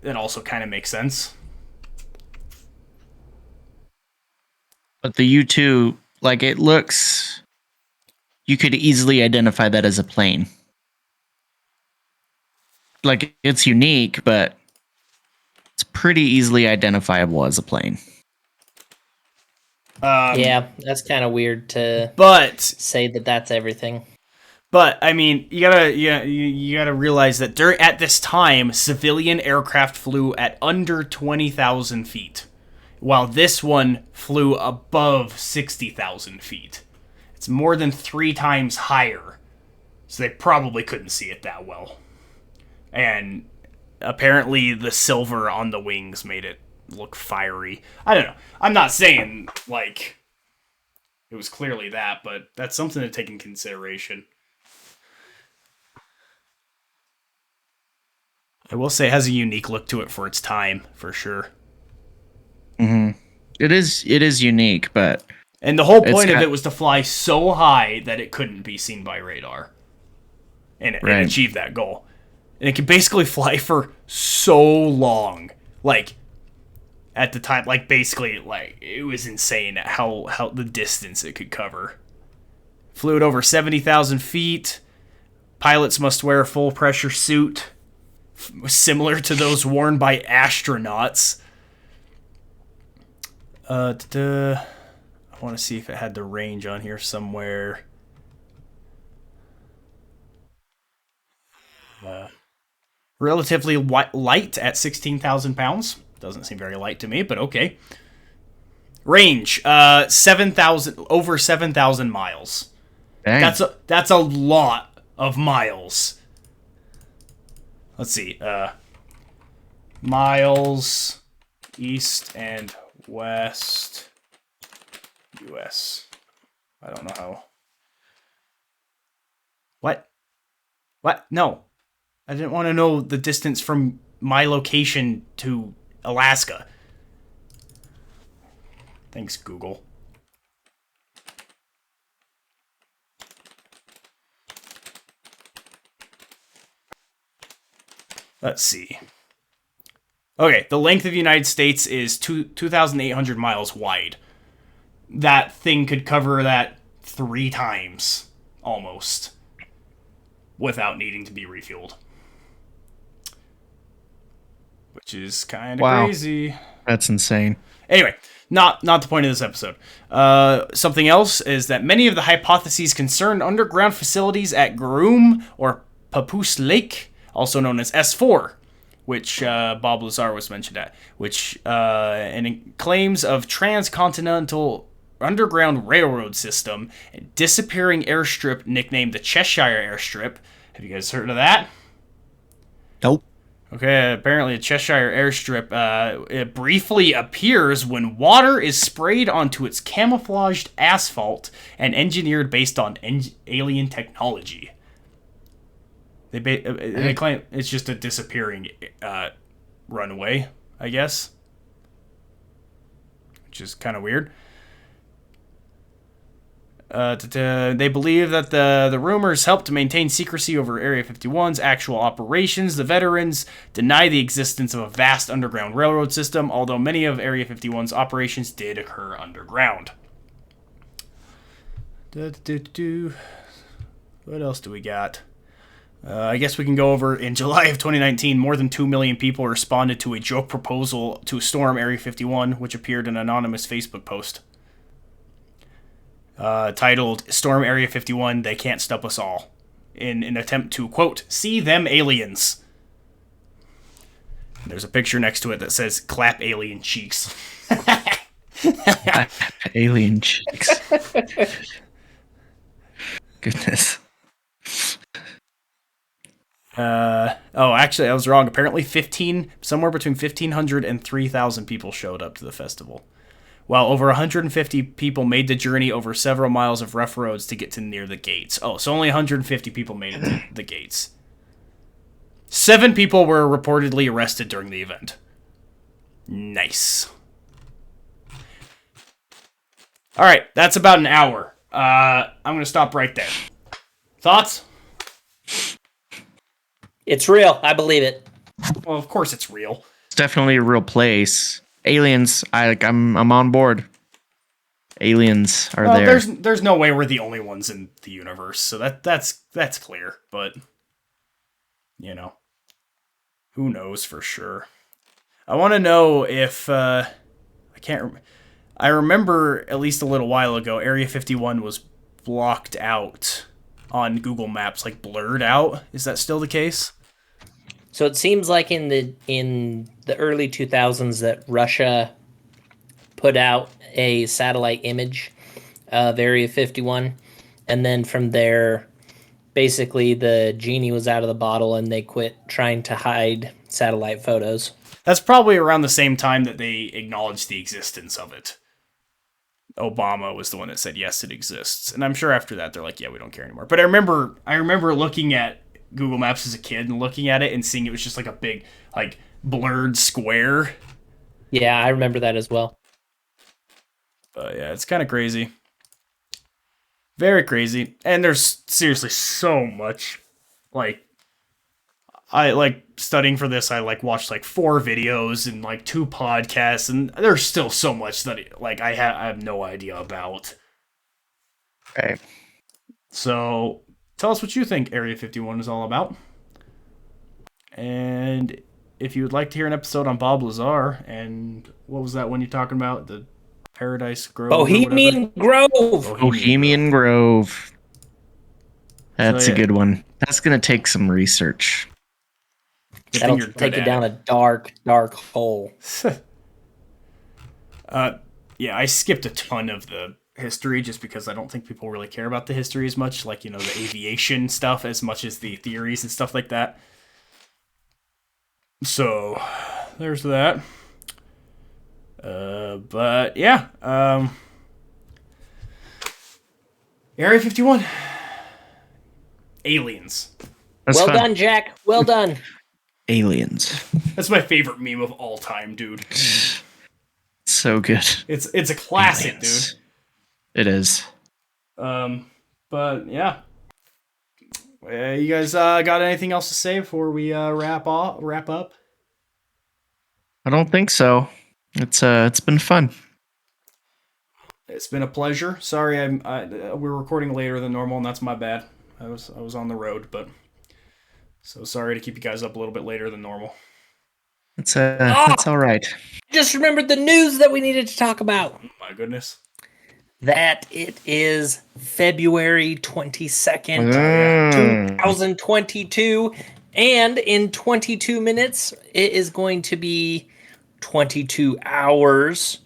it also kind of makes sense. But the U-2, it looks... You could easily identify that as a plane. It's unique, but it's pretty easily identifiable as a plane. Yeah, that's kind of weird to say that that's everything. But I mean, you gotta realize that at this time, civilian aircraft flew at under 20,000 feet, while this one flew above 60,000 feet. It's more than 3 times higher, so they probably couldn't see it that well. And apparently the silver on the wings made it look fiery. I don't know. I'm not saying, it was clearly that, but that's something to take in consideration. I will say it has a unique look to it for its time, for sure. Mm-hmm. It is unique, but... And the whole point of it was to fly so high that it couldn't be seen by radar. And achieve that goal. And it could basically fly for so long. At the time, it was insane how the distance it could cover. Flew at over 70,000 feet. Pilots must wear a full pressure suit, similar to those worn by astronauts. I want to see if it had the range on here somewhere. Relatively light at 16,000 pounds. Doesn't seem very light to me, but okay. Range, 7,000, over 7,000 miles. Dang. That's a lot of miles. Let's see. Miles, east and west, U.S. I don't know how. What? No. I didn't want to know the distance from my location to Alaska. Thanks, Google. Let's see. Okay, the length of the United States is 2,800 miles wide. That thing could cover that 3 times, almost, without needing to be refueled. Which is kind of crazy. That's insane. Anyway, not the point of this episode. Something else is that many of the hypotheses concerned underground facilities at Groom or Papoose Lake, also known as S4, which Bob Lazar was mentioned at, and claims of transcontinental underground railroad system, and disappearing airstrip nicknamed the Cheshire Airstrip. Have you guys heard of that? Nope. Okay, apparently the Cheshire Airstrip, it briefly appears when water is sprayed onto its camouflaged asphalt and engineered based on alien technology. They claim it's just a disappearing runway, I guess, which is kind of weird. They believe that the rumors helped to maintain secrecy over Area 51's actual operations. The veterans deny the existence of a vast underground railroad system, although many of Area 51's operations did occur underground. What else do we got? I guess we can go over, in July of 2019, more than 2 million people responded to a joke proposal to storm Area 51, which appeared in an anonymous Facebook post. Titled, Storm Area 51, They Can't Stop Us All, in an attempt to, quote, see them aliens. There's a picture next to it that says, clap alien cheeks. Alien cheeks. Goodness. Actually, I was wrong. Apparently somewhere between 1,500 and 3,000 people showed up to the festival, while over 150 people made the journey over several miles of rough roads to get to near the gates. Oh, so only 150 people made it to the gates. 7 people were reportedly arrested during the event. Nice. All right, that's about an hour. I'm going to stop right there. Thoughts? It's real. I believe it. Well, of course it's real. It's definitely a real place. Aliens, I'm on board. Aliens are there. There's no way we're the only ones in the universe, so that's clear. But who knows for sure? I want to know if I remember at least a little while ago, Area 51 was blocked out on Google Maps, like blurred out. Is that still the case? So it seems like in the early 2000s that Russia put out a satellite image of Area 51, and then from there, basically the genie was out of the bottle and they quit trying to hide satellite photos. That's probably around the same time that they acknowledged the existence of it. Obama was the one that said, yes, it exists. And I'm sure after that, they're like, yeah, we don't care anymore. But I remember looking at Google Maps as a kid and looking at it and seeing it was just like a big, like, blurred square. Yeah, I remember that as well. But yeah, it's kind of crazy. Very crazy. And there's seriously so much, like, I like studying for this. I like watched like 4 videos and like 2 podcasts, and there's still so much that like I have no idea about. Okay. So tell us what you think Area 51 is all about. And if you would like to hear an episode on Bob Lazar and what was that one you're talking about? The Paradise Grove? Bohemian Grove. Bohemian Grove. That's So, a good one. That's going to take some research. That'll take you down a dark, dark hole. Yeah, I skipped a ton of the history just because I don't think people really care about the history as much, like, the aviation stuff as much as the theories and stuff like that. So, there's that. But yeah, Area 51. Aliens. That's well fun. done, Jack. Well done. Aliens. That's my favorite meme of all time, dude. So good. It's a classic, Aliens. dude. It is. But yeah. You guys got anything else to say before we wrap up? I don't think so. It's been fun. It's been a pleasure. Sorry, we're recording later than normal, and that's my bad. I was on the road, but so sorry to keep you guys up a little bit later than normal. That's all right. Just remembered the news that we needed to talk about. My goodness. That it is February 22nd, 2022, and in 22 minutes, it is going to be 22 hours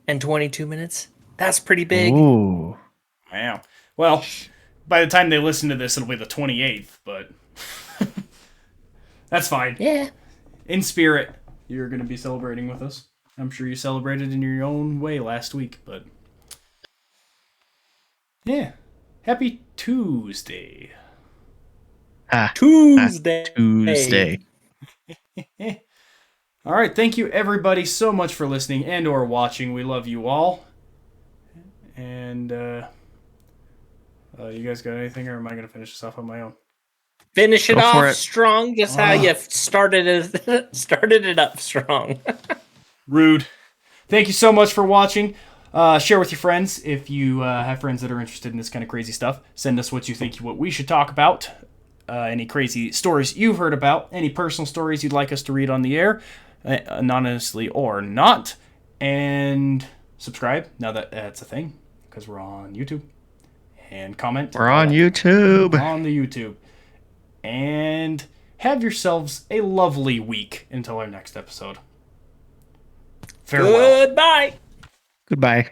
and 22 minutes. That's pretty big. Ooh. Wow. Well, by the time they listen to this, it'll be the 28th, but that's fine. Yeah. In spirit, you're going to be celebrating with us. I'm sure you celebrated in your own way last week, but yeah. Happy Tuesday. Tuesday. Tuesday. All right, thank you everybody so much for listening and or watching. We love you all. And you guys got anything, or am I going to finish this off on my own? Finish it Go for off it. strong, just how you started it up strong. Rude. Thank you so much for watching. Share with your friends if you have friends that are interested in this kind of crazy stuff. Send us what you think what we should talk about. Any crazy stories you've heard about. Any personal stories you'd like us to read on the air, anonymously or not. And subscribe, now that that's a thing, because we're on YouTube. And comment. We're on YouTube. On the YouTube. And have yourselves a lovely week until our next episode. Farewell. Goodbye. Goodbye.